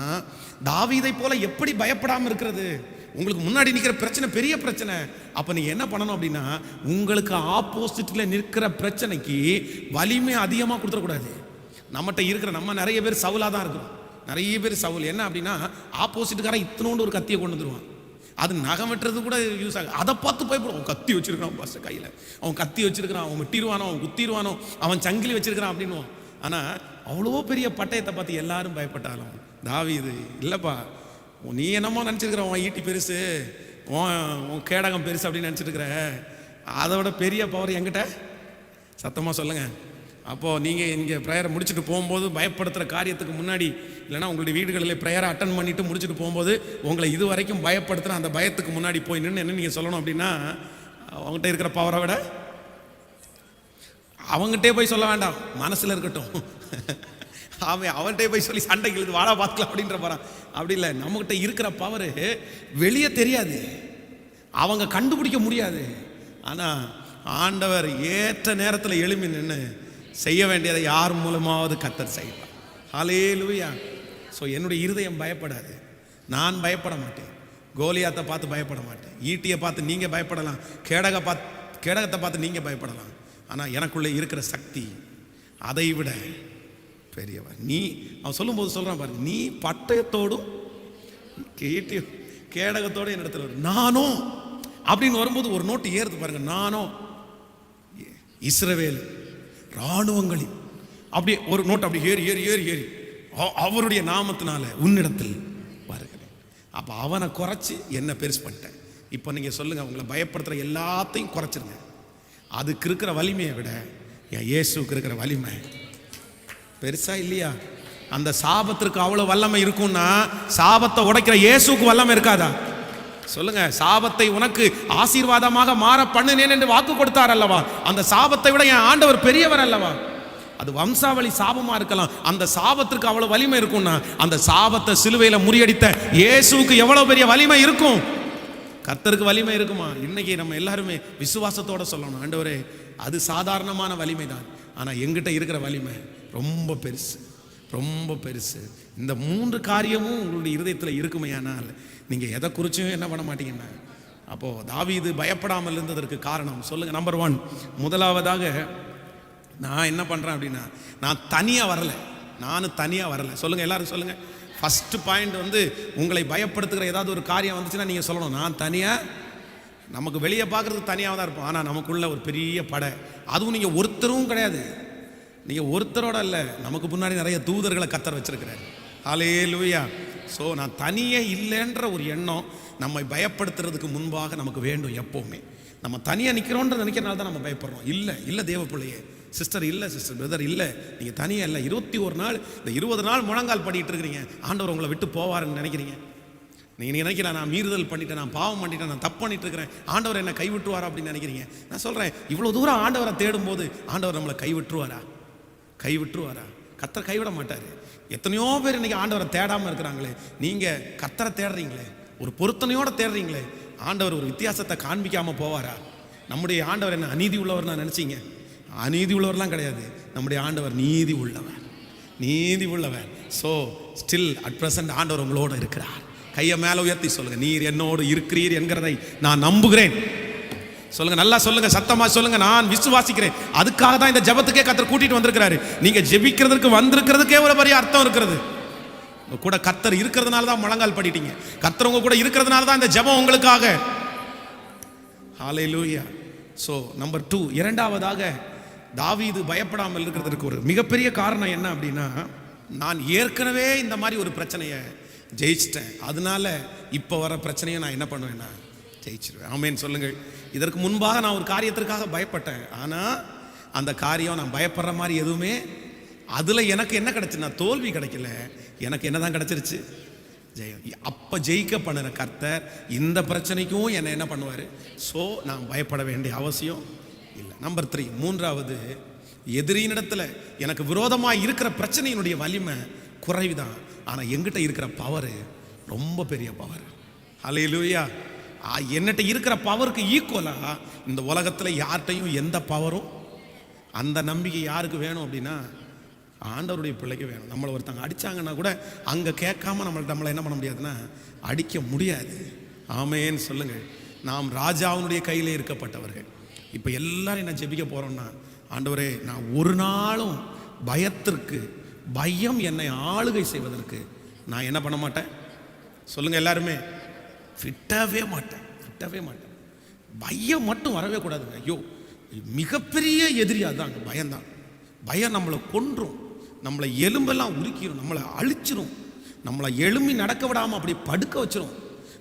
தாவீதை போல எப்படி பயப்படாம இருக்கிறது? உங்களுக்கு முன்னாடி நிற்கிற பிரச்சனை பெரிய பிரச்சனை. அப்போ நீங்கள் என்ன பண்ணணும் அப்படின்னா, உங்களுக்கு ஆப்போசிட்டில் நிற்கிற பிரச்சனைக்கு வலிமை அதிகமாக கொடுத்துடக்கூடாது. நம்மகிட்ட இருக்கிற நம்ம நிறைய பேர் சவுலாக தான் இருக்கிறோம். நிறைய பேர் சவுல் என்ன அப்படின்னா, ஆப்போசிட்டுக்காரன் இத்தனோண்டு ஒரு கத்தியை கொண்டு வந்துடுவான், அது நகம் வெட்டுறது கூட யூஸ் ஆகும். அதை பார்த்து பயப்படும். அவன் கத்தி வச்சிருக்கான் பஸ் கையில், அவன் கத்தி வச்சிருக்கிறான், அவன் வெட்டிடுவானோ, அவன் குத்திடுவானோ, அவன் சங்கிலி வச்சிருக்கிறான் அப்படின்னுவான். ஆனால் அவ்வளோ பெரிய பட்டயத்தை பார்த்து எல்லாரும் பயப்பட்டாலும் தாவீது இல்லைப்பா, நீ என்னமோ நினச்சிருக்கிற, உன் ஈட்டி பெருசு, உன் கேடகம் பெருசு அப்படின்னு நினச்சிருக்கிற, அதை விட பெரிய பவர் என்கிட்ட. சத்தமாக சொல்லுங்கள். அப்போது நீங்கள் இங்கே ப்ரேயரை முடிச்சுட்டு போகும்போது பயப்படுத்துகிற காரியத்துக்கு முன்னாடி, இல்லைனா உங்களுடைய வீடுகளில் ப்ரேயரை அட்டன் பண்ணிவிட்டு முடிச்சுட்டு போகும்போது உங்களை இது வரைக்கும் பயப்படுத்துகிற அந்த பயத்துக்கு முன்னாடி போய் நின்று என்ன நீங்கள் சொல்லணும் அப்படின்னா, அவங்ககிட்ட இருக்கிற பவரை விட அவங்ககிட்டே போய் சொல்ல வேண்டாம், மனசில் இருக்கட்டும். அவன் அவன்கிட்ட போய் சொல்லி சண்டைக்கு வாடா பார்த்துக்கலாம் அப்படின்ற போறான். அப்படி இல்லை, நம்மகிட்ட இருக்கிற பவர் வெளியே தெரியாது, அவங்க கண்டுபிடிக்க முடியாது. ஆனால் ஆண்டவர் ஏற்ற நேரத்தில் எழும்பி நின்று செய்ய வேண்டியதை யார் மூலமாவது கர்த்தர் செய்வார். ஹல்லேலூயா. ஸோ என்னுடைய இருதயம் பயப்படாது, நான் பயப்பட மாட்டேன். கோலியாத்தை பார்த்து பயப்பட மாட்டேன். ஈட்டியை பார்த்து நீங்கள் பயப்படலாம், கேடகத்தை பார்த்து நீங்கள் பயப்படலாம். ஆனால் எனக்குள்ளே இருக்கிற சக்தி அதை விட பெரியவர். நீ அவன் சொல்லும்போது சொல்கிறான் பாருங்க, நீ பட்டயத்தோடும் கேடகத்தோடு என் இடத்துல நானும் அப்படின்னு வரும்போது ஒரு நோட்டு ஏறுது பாருங்க. நானும் இஸ்ரவேல் இராணுவங்களின் அப்படியே ஒரு நோட்டு அப்படி ஏறி ஏறி ஏறி ஏறி அவருடைய நாமத்தினால உன்னிடத்தில் வருகிறேன். அப்போ அவனை குறைச்சி என்ன பெருசு பண்ணிட்டேன். இப்போ நீங்கள் சொல்லுங்கள், உங்களை பயப்படுத்துகிற எல்லாத்தையும் குறைச்சிருங்க. அதுக்கு இருக்கிற வலிமையை விட என் இயேசுக்கு இருக்கிற வலிமை பெருசா இல்லையா? அந்த சாபத்திற்கு அவ்வளோ வல்லமை இருக்கும்னா சாபத்தை உடைக்கிற இயேசுக்கு வல்லமை இருக்காதா? சொல்லுங்க. சாபத்தை உனக்கு ஆசீர்வாதமாக மாற பண்ணுனேன் என்று வாக்கு கொடுத்தார் அல்லவா? அந்த சாபத்தை விட என் ஆண்டவர் பெரியவர் அல்லவா? அது வம்சாவளி சாபமா இருக்கலாம், அந்த சாபத்திற்கு அவ்வளவு வலிமை இருக்கும்னா அந்த சாபத்தை சிலுவையில முறியடித்த இயேசுவுக்கு எவ்வளவு பெரிய வலிமை இருக்கும்? கர்த்தருக்கு வலிமை இருக்குமா? இன்னைக்கு நம்ம எல்லாருமே விசுவாசத்தோட சொல்லணும், ஆண்டவரே அது சாதாரணமான வலிமை தான், ஆனா எங்கிட்ட இருக்கிற வலிமை ரொம்ப பெருசு, ரொம்ப பெருசு. இந்த 3 காரியமும் உங்களுடைய இருதயத்தில் இருக்குமையானால் நீங்க எதை குறிச்சும் என்ன பண்ண மாட்டீங்கன்னா. அப்போ தாவீது பயப்படாமல் இருந்ததற்கு காரணம் சொல்லுங்க. நம்பர் 1, முதலாவதாக நான் என்ன பண்றேன் அப்படின்னா, நான் தனியா வரல. சொல்லுங்க, எல்லாரும் சொல்லுங்க. ஃபர்ஸ்ட் பாயிண்ட் உங்களை பயப்படுத்துகிற ஏதாவது ஒரு காரியம் வந்துச்சுன்னா நீங்க சொல்லணும், நான் தனியா. நமக்கு வெளியே பார்க்கறதுக்கு தனியாக தான் இருப்போம், ஆனால் நமக்குள்ள ஒரு பெரிய படை. அதுவும் நீங்கள் ஒருத்தரும் கிடையாது, நீங்கள் ஒருத்தரோட இல்லை, நமக்கு முன்னாடி நிறைய தூதர்களை கர்த்தர் வச்சிருக்கிறார். ஹல்லேலூயா. ஸோ நான் தனியே இல்லைன்ற ஒரு எண்ணம் நம்மை பயப்படுத்துறதுக்கு முன்பாக நமக்கு வேண்டும். எப்போவுமே நம்ம தனியாக நிற்கிறோன்ற நினைக்கிறனால தான் நம்ம பயப்படுறோம். இல்லை தேவ பிள்ளையே, சிஸ்டர் இல்லை, சிஸ்டர் பிரதர் இல்லை, நீங்கள் தனியாக இல்லை. 21 நாள் இந்த 20 நாள் முழங்கால் பண்ணிட்டு இருக்கிறீங்க, ஆண்டவர் உங்களை விட்டு போவாருன்னு நினைக்கிறீங்க. நீங்கள் நினைக்கிறேன் நான் மீறுதல் பண்ணிட்டேன், நான் பாவம் பண்ணிட்டேன், நான் தப்பு பண்ணிட்டு இருக்கிறேன், ஆண்டவர் என்னை கைவிட்டுருவாரா அப்படின்னு நினைக்கிறீங்க. நான் சொல்கிறேன், இவ்வளோ தூரம் ஆண்டவரை தேடும் போது ஆண்டவர் நம்மளை கைவிட்டுருவாரா? கர்த்தர் கைவிட மாட்டார். எத்தனையோ பேர் இன்னைக்கு ஆண்டவரை தேடாமல் இருக்கிறாங்களே. நீங்கள் கர்த்தரை தேடுறீங்களே, ஒரு பொருத்தனையோடு தேடுறீங்களே, ஆண்டவர் ஒரு வித்தியாசத்தை காண்பிக்காமல் போவாரா? நம்முடைய ஆண்டவர் என்ன அநீதி உள்ளவர் நான் நினச்சிங்க? அநீதி உள்ளவர்லாம் கிடையாது. நம்முடைய ஆண்டவர் நீதி உள்ளவர். ஸோ ஸ்டில் அட் ப்ரெசன்ட் ஆண்டவர் உங்களோட இருக்கிறார். கையை மேலே உயர்த்தி சொல்லுங்க, நீர் என்னோடு இருக்கிறீர் என்கிறதை நான் நம்புகிறேன். சொல்லுங்க, நல்லா சொல்லுங்க, சத்தமா சொல்லுங்க, நான் விசுவாசிக்கிறேன். அதுக்காக தான் இந்த ஜெபத்துக்கே கர்த்தர் கூட்டிட்டு வந்திருக்கிறாரு. நீங்க ஜெபிக்கிறதுக்கு வந்திருக்கிறதுக்கே ஒரு பெரிய அர்த்தம் இருக்கிறது. கூட கர்த்தர் இருக்கிறதுனால தான் முழங்கால் படிட்டீங்க, கர்த்தர் உங்க கூட இருக்கிறதுனால தான் இந்த ஜெபம் உங்களுக்காக. ஹல்லேலூயா. ஸோ நம்பர் 2, இரண்டாவதாக தாவீது பயப்படாமல் இருக்கிறதுக்கு ஒரு மிகப்பெரிய காரணம் என்ன அப்படின்னா, நான் ஏற்கனவே இந்த மாதிரி ஒரு பிரச்சனையை ஜெயிச்சிட்டேன், அதனால இப்போ வர பிரச்சனையை நான் என்ன பண்ணுவேன்னா ஜெயிச்சிருவேன். ஆமேன் சொல்லுங்கள். இதற்கு முன்பாக நான் ஒரு காரியத்திற்காக பயப்பட்டேன், ஆனால் அந்த காரியம் நான் பயப்படுற மாதிரி எதுவுமே, அதில் எனக்கு என்ன கிடைச்சுன்னா தோல்வி கிடைக்கல, எனக்கு என்ன தான் கிடைச்சிருச்சு? ஜெயம். அப்போ ஜெயிக்க பண்ணுற கர்த்தர் இந்த பிரச்சனைக்கும் என்னை என்ன பண்ணுவார்? ஸோ நான் பயப்பட வேண்டிய அவசியம் இல்லை. நம்பர் 3, மூன்றாவது, எதிரியினிடத்தில் எனக்கு விரோதமாக இருக்கிற பிரச்சனையினுடைய வலிமை குறைவுதான், ஆனால் எங்கிட்ட இருக்கிற பவர் ரொம்ப பெரிய பவர். ஹல்லேலூயா. என்னட்ட இருக்கிற பவருக்கு ஈக்குவலாக இந்த உலகத்தில் யார்கிட்டையும் எந்த பவரும், அந்த நம்பிக்கை யாருக்கு வேணும் அப்படின்னா ஆண்டவருடைய பிள்ளைக்கு வேணும். நம்மளை ஒருத்தங்க அடித்தாங்கன்னா கூட அங்கே கேட்காம நம்மளை என்ன பண்ண முடியாதுன்னா அடிக்க முடியாது. ஆமேன்னு சொல்லுங்கள். நாம் ராஜாவினுடைய கையில் இருக்கப்பட்டவர்கள். இப்போ எல்லாரும் என்ன ஜெபிக்க போகிறோம்னா, ஆண்டவரே நான் ஒரு நாளும் பயம் என்னை ஆளுகை செய்வதற்கு நான் என்ன பண்ண மாட்டேன்? சொல்லுங்கள் எல்லாருமே, விட்டவே மாட்டேன். பயம் மட்டும் வரவே கூடாதுங்க. ஐயோ, மிகப்பெரிய எதிரியாக தான் பயம்தான். பயம் நம்மளை கொன்றும், நம்மளை எலும்பெல்லாம் உருக்கிடும், நம்மளை அழிச்சிரும், நம்மளை எழும்பி நடக்க விடாமல் அப்படி படுக்க வச்சிரும்,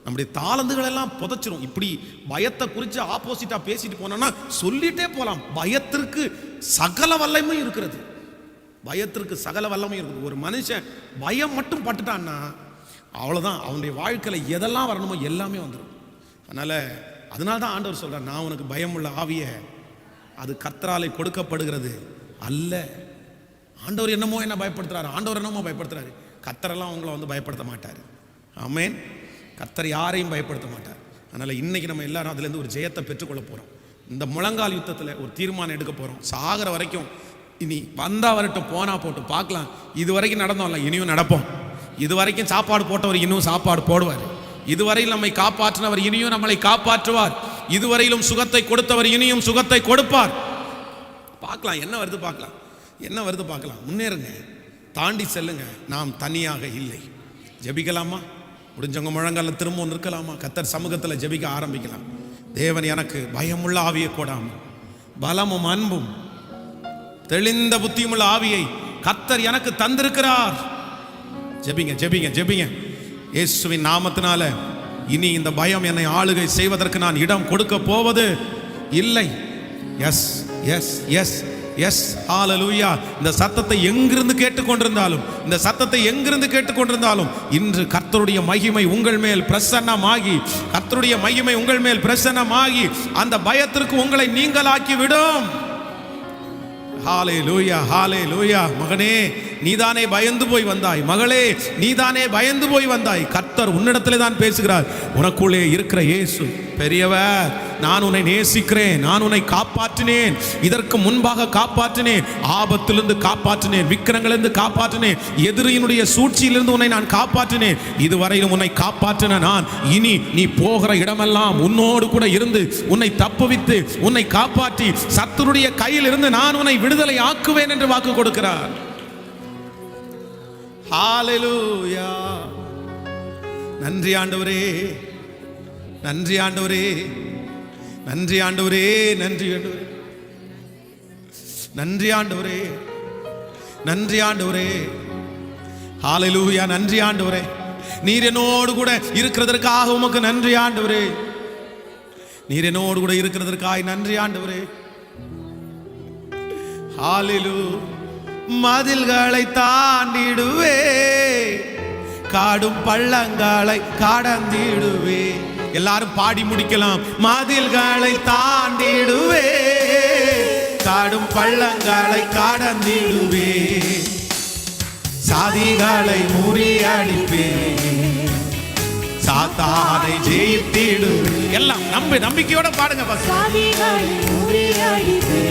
நம்முடைய தாளந்துகளெல்லாம் புதைச்சிரும். இப்படி பயத்தை குறித்து ஆப்போசிட்டாக பேசிட்டு போனோம்னா சொல்லிட்டே போகலாம். பயத்திற்கு சகல வல்லமையும் இருக்கிறது. ஒரு மனுஷன் பயம் மட்டும் பட்டுட்டான்னா அவ்வளோதான், அவனுடைய வாழ்க்கையில் எதெல்லாம் வரணுமோ எல்லாமே வந்துடும். அதனால தான் ஆண்டவர் சொல்கிறார், நான் உனக்கு பயம் உள்ள ஆவியை, அது கர்த்தராலே கொடுக்கப்படுகிறது அல்ல. ஆண்டவர் என்ன பயப்படுத்துறாரு, ஆண்டவர் என்னமோ பயப்படுத்துறாரு. கர்த்தரெல்லாம் உங்களை வந்து பயப்படுத்த மாட்டார். ஆமென். கர்த்தர் யாரையும் பயப்படுத்த மாட்டார். அதனால் இன்னைக்கு நம்ம எல்லாரும் அதுலேருந்து ஒரு ஜெயத்தை பெற்றுக்கொள்ள போகிறோம். இந்த முழங்கால் யுத்தத்தில் ஒரு தீர்மானம் எடுக்க போகிறோம். சாகிற வரைக்கும் இனி வந்தா வரட்டும், போனா போட்டு பார்க்கலாம். இது வரைக்கும் நடந்தோம்ல, இனியும் நடப்போம். இது வரைக்கும் சாப்பாடு போட்டவர் இன்னும் சாப்பாடு போடுவார். இதுவரையில் நம்மை காப்பாற்றினவர் இனியும் நம்மளை காப்பாற்றுவார். இதுவரையிலும் சுகத்தை கொடுத்தவர் இனியும் சுகத்தை கொடுப்பார். பார்க்கலாம் என்ன வருது, பார்க்கலாம் என்ன வருது, பார்க்கலாம். முன்னேறுங்க, தாண்டி செல்லுங்க. நாம் தனியாக இல்லை. ஜெபிக்கலாமா? முடிஞ்சவங்க முழங்கால திரும்ப நிற்கலாமா? கர்த்தர் சமூகத்தில் ஜெபிக்க ஆரம்பிக்கலாம். தேவன் எனக்கு பயமுள்ள ஆவியை கொடாமல் பலமும் அன்பும் தெளிந்த புத்தியுமுள்ள ஆவியை கர்த்தர் எனக்கு தந்திருக்கிறார். ஜெபிங்க ஜெபிங்க ஜெபிங்க. இயேசுவின் நாமத்தினால இனி இந்த பயம் என்னை ஆளுகை செய்வதற்கு நான் இடம் கொடுக்க போவது இல்லை. எஸ் எஸ் எஸ் எஸ், ஹல்லேலூயா. இந்த சத்தத்தை எங்கிருந்து கேட்டுக்கொண்டிருந்தாலும், இந்த சத்தத்தை எங்கிருந்து கேட்டுக்கொண்டிருந்தாலும், இன்று கர்த்தருடைய மகிமை உங்கள் மேல் பிரசன்னமாகி, கர்த்தருடைய மகிமை உங்கள் மேல் பிரசன்னமாகி அந்த பயத்திற்கு உங்களை நீங்களாக்கி விடும். ஹல்லேலூயா ஹல்லேலூயா. மகனே, நீதானே பயந்து போய் வந்தாய். மகளே, நீதானே பயந்து போய் வந்தாய். கர்த்தர் உன்னிடத்திலே தான் பேசுகிறார். உனக்குள்ளே இருக்கிற இயேசு பெரியவர். நான் உன்னை நேசிக்கிறேன், நான் உன்னை காப்பாற்றினேன், இதற்கு முன்பாக காப்பாற்றினேன், ஆபத்திலிருந்து காப்பாற்றினேன், விக்கிரங்களிலிருந்து காப்பாற்றினேன், எதிரியினுடைய சூழ்ச்சியிலிருந்து உன்னை நான் காப்பாற்றினேன். இதுவரையிலும் உன்னை காப்பாற்றின நான் இனி நீ போகிற இடமெல்லாம் உன்னோடு கூட இருந்து உன்னை தப்புவித்து உன்னை காப்பாற்றி சத்துருடைய கையில் இருந்து நான் உன்னை விடுதலை ஆக்குவேன் என்று வாக்கு கொடுக்கிறார். ஹல்லேலூயா. நன்றி ஆண்டவரே, நன்றி ஆண்டவரே, நன்றி ஆண்டவரே, நன்றி ஆண்டவரே, நன்றி ஆண்டவரே, நன்றி ஆண்டவரே. ஹல்லேலூயா. நன்றி ஆண்டவரே, நீர் என்னோடு கூட இருக்கிறதற்காக உமக்கு நன்றி ஆண்டவரே. நீர் என்னோடு கூட இருக்கிறதற்காக நன்றி ஆண்டவரே. ஹல்லேலூயா. மதில்களை தாண்டிடுவே, காடும் பள்ளங்களை கடந்திடுவே. எல்லாரும் பாடி முடிக்கலாம். மதில்களை தாண்டிடுவே, காடும் பள்ளங்களை கடந்திடுவே, சாதிகளை முறியடிப்பே, சாத்தானை ஜெயித்திடுவே. எல்லாம் நம்பிக்கையோட பாடுங்க. சாதிகளை முறியடிப்பே,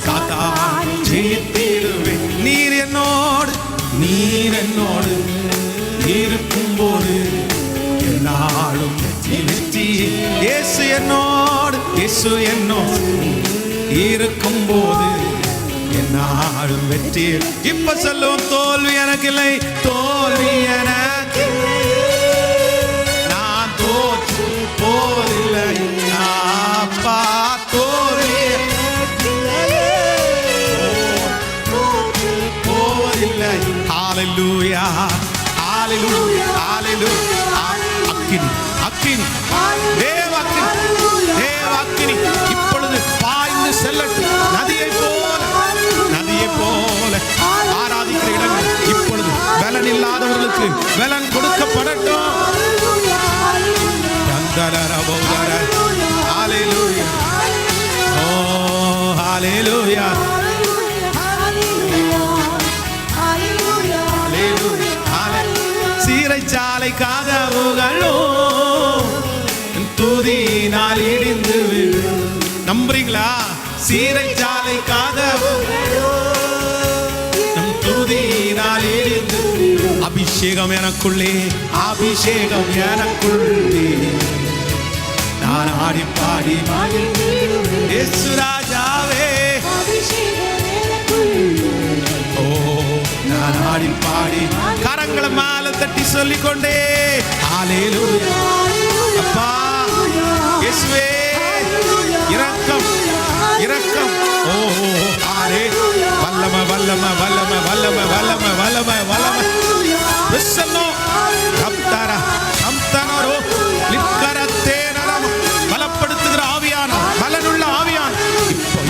சாத்தானை ஜெயித்திடுவே. நீர் என்னோடு, நீர் என்னோடு இருக்கும்போது நாளும் வெற்றி. இயேசு என்னோடு, இயேசு என்னோடு இருக்கும்போது நாளும் வெற்றி. இப்ப சொல்லும் தோல்வி எனக்கு இல்லை, தோல்வி எனக்கு நான் தோற்று போதில்லை. அப்பா தோல்வி போதில்லை. ஹல்லேலூயா ஹல்லேலூயா ஹல்லேலூயா. அக்கினி அக்கினி தேவாக்கினி தேவாக்கினி இப்பொழுது பாய்ந்து செல்லட்டும். நதியை போல, நதியை போல ஆராதிக்கிற இடங்கள் இப்பொழுது பலன் இல்லாதவர்களுக்கு பலன் கொடுக்கப்படட்டும். ஹல்லேலூயா. ஓ ஹல்லேலூயா. சீரைச்சாலை கதவுகளும் துதியினால் இடிந்து விழும். நம்புறீங்களா? சீரைச்சாலை கதவுகளும் துதியினால் இடிந்து விழும். அபிஷேகம் எனக்குள்ளே, அபிஷேகம் எனக்குள்ளே, நான் ஆடி பாடி இயேசு ராஜாவே. ஓ நான் ஆடி பாடி கரங்களை மேல தட்டி சொல்லிக்கொண்டே ஹல்லேலூயா. அப்பா இயேசுவே இரக்கம் இரக்கம். ஓ ஆரே வல்லம வல்லம வல்லம வல்லம வல்லம வல்லம வல்லம விசன்னோ கப்தார சம்தனரோ லிக்கரத்தேனரம். பலப்படுத்துகிற ஆவியான, பலனுள்ள ஆவியான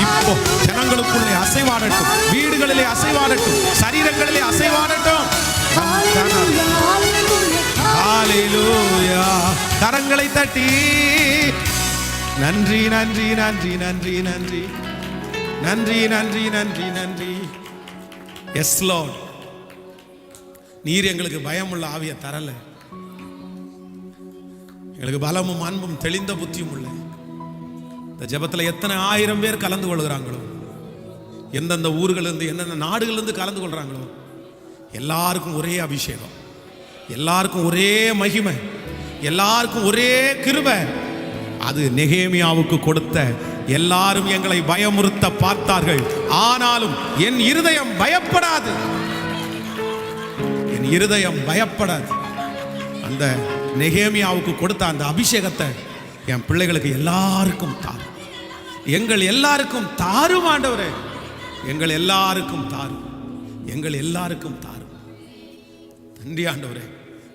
இப்போ ஜனங்களுக்குள்ளே அசைவாடட்டும், வீடுகளிலே அசைவாடட்டும், சரீரங்களிலே அசைவாடட்டும். ஹல்லேலூயா. கரங்களை தட்டி நன்றி நன்றி நன்றி நன்றி நன்றி நன்றி நன்றி நன்றி நன்றி. Yes lord. நீர் எங்களுக்கு பயமுள்ள ஆவியை தரல, எங்களுக்கு பலமும் அன்பும் தெளிந்த புத்தியும் உள்ள. இந்த ஜெபத்தில் எத்தனை ஆயிரம் பேர் கலந்து கொள்கிறாங்களோ, எந்தெந்த ஊர்களிலிருந்து எந்தெந்த நாடுகளிலிருந்து கலந்து கொள்றாங்களோ, எல்லாருக்கும் ஒரே அபிஷேகம், எல்லாருக்கும் ஒரே மகிமை, எல்லாருக்கும் ஒரே கிருபை. அது நெகேமியாவுக்கு கொடுத்த. எல்லாரும் எங்களை பயமுறுத்த பார்த்தார்கள், ஆனாலும் என் இருதயம் பயப்படாது, என் இருதயம் பயப்படாது. அந்த நெகேமியாவுக்கு கொடுத்த அந்த அபிஷேகத்தை என் பிள்ளைகளுக்கு எல்லாருக்கும் தாரும், எங்கள் எல்லாருக்கும் தாரும் ஆண்டவரே, எங்கள் எல்லாருக்கும் தாரும், எங்கள் எல்லாருக்கும் தாரும். நன்றி ஆண்டவரே.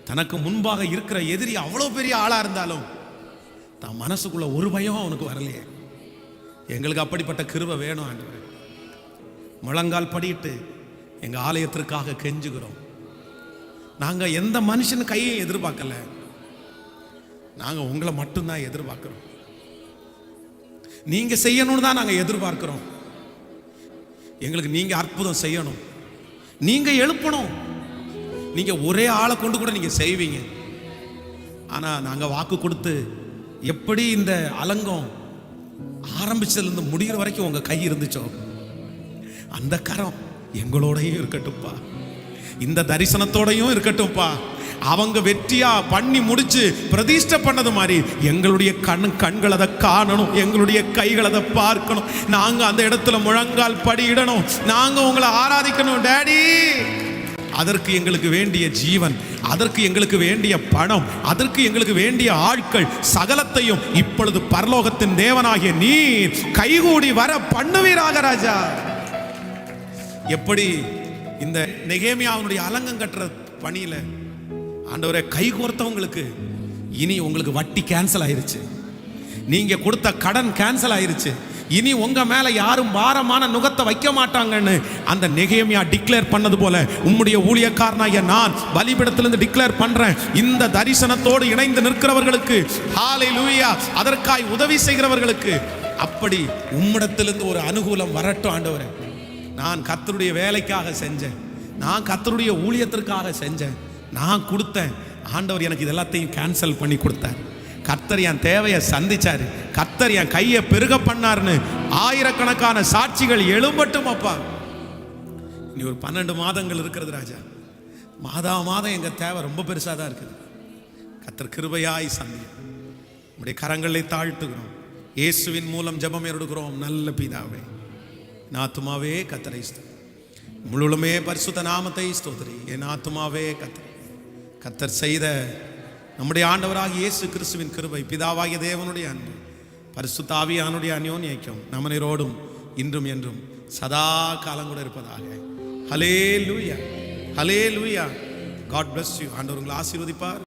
தனக்கு முன்பாக இருக்கிற எதிரி அவ்வளோ பெரிய ஆளா இருந்தாலும் தான் மனசுக்குள்ள ஒரு பயம் அவனுக்கு வரலையே. எங்களுக்கு அப்படிப்பட்ட கிருபை வேணும் ஆண்டவரே. முழங்கால் படிட்டு எங்க ஆலயத்திற்காக கெஞ்சுகிறோம். நாங்க எந்த மனுஷன் கையை எதிர்பார்க்கல, நாங்க உங்களை மட்டும்தான் எதிர்பார்க்கிறோம். நீங்க செய்யணும்னு தான் நாங்க எதிர்பார்க்கிறோம். எங்களுக்கு நீங்க அற்புதம் செய்யணும், நீங்க எழுப்பணும். நீங்க ஒரே ஆளை கொண்டு கூட நீங்க செய்வீங்க. ஆனா நாங்க வாக்கு கொடுத்து எப்படி இந்த அலங்கம் ஆரம்பிச்சதுலேருந்து முடிகிற வரைக்கும் உங்க கை இருந்துச்சோ, அந்த கரம் எங்களோடையும் இருக்கட்டும்ப்பா, இந்த தரிசனத்தோடையும் இருக்கட்டும்ப்பா. அவங்க வெற்றியா பண்ணி முடிச்சு பிரதிஷ்டை பண்ணது மாதிரி எங்களுடைய கண்கள் அதை காணணும், எங்களுடைய கைகள் அதை பார்க்கணும். நாங்க அந்த இடத்துல முழங்கால் படியிடணும், நாங்க உங்களை ஆராதிக்கணும் டேடி. அதற்கு எங்களுக்கு வேண்டிய ஜீவன், அதற்கு எங்களுக்கு வேண்டிய பணம், அதற்கு எங்களுக்கு வேண்டிய ஆட்கள் சகலத்தையும் இப்பொழுது பரலோகத்தின் தேவனாகிய நீர் கைகூடி வர பண்ணுவீராக ராஜா. எப்படி இந்த நெகேமியாவுடைய அலங்கம் கட்டுற பணியில ஆண்டவரே கை கோர்த்தவங்களுக்கு இனி உங்களுக்கு வட்டி கேன்சல் ஆயிருச்சு, நீங்க கொடுத்த கடன் கேன்சல் ஆயிருச்சு, இனி உங்க மேல யாரும் பாரமான நுகத்தை வைக்க மாட்டாங்கன்னு அந்த நெகேமியா டிக்ளேர் பண்ணது போல உம்முடைய ஊழியக்காரனாகிய நான் பலிபீடத்திலிருந்து டிக்ளேர் பண்றேன். இந்த தரிசனத்தோடு இணைந்து நிற்கிறவர்களுக்கு ஹல்லேலூயா, அதற்காய் உதவி செய்கிறவர்களுக்கு அப்படி உம்மிடத்திலிருந்து ஒரு அனுகூலம் வரட்டும் ஆண்டவரே. நான் கர்த்தருடைய வேலைக்காக செஞ்சேன், நான் கர்த்தருடைய ஊழியத்திற்காக செஞ்சேன், நான் கொடுத்தேன். ஆண்டவர் எனக்கு இது எல்லாத்தையும் கேன்சல் பண்ணி கொடுத்தார். கர்த்தர் என் தேவையை சந்திச்சாரு, கர்த்தர் என் கையை பெருக பண்ணார்னு ஆயிரக்கணக்கான சாட்சிகள் எழும்பட்டும் அப்பா. இனி ஒரு 12 மாதங்கள் இருக்கிறது ராஜா. மாதம் எங்க தேவை ரொம்ப பெருசாக தான் இருக்குது. கர்த்தர் கிருபையாய் சந்தி உடைய கரங்களை தாழ்த்துகிறோம். இயேசுவின் மூலம் ஜெபம் எடுக்கிறோம் நல்ல பிதாவே. என் ஆத்துமாவே கர்த்தரை முழுமே பரிசுத்த நாமத்தை ஸ்தோத்திரி. என் ஆத்துமாவே கர்த்தர் செய்த நம்முடைய ஆண்டவராகிய இயேசு கிறிஸ்துவின் கிருபை, பிதாவாகிய தேவனுடைய அன்பு, பரிசுத்த ஆவியானுடைய அந்யோன்யம் நம்மனோடும் இன்றும் என்றும் சதா காலம் கூட இருப்பதாக. Hallelujah, hallelujah. God bless you. ஆண்டவர் உங்களை ஆசீர்வதிப்பார்.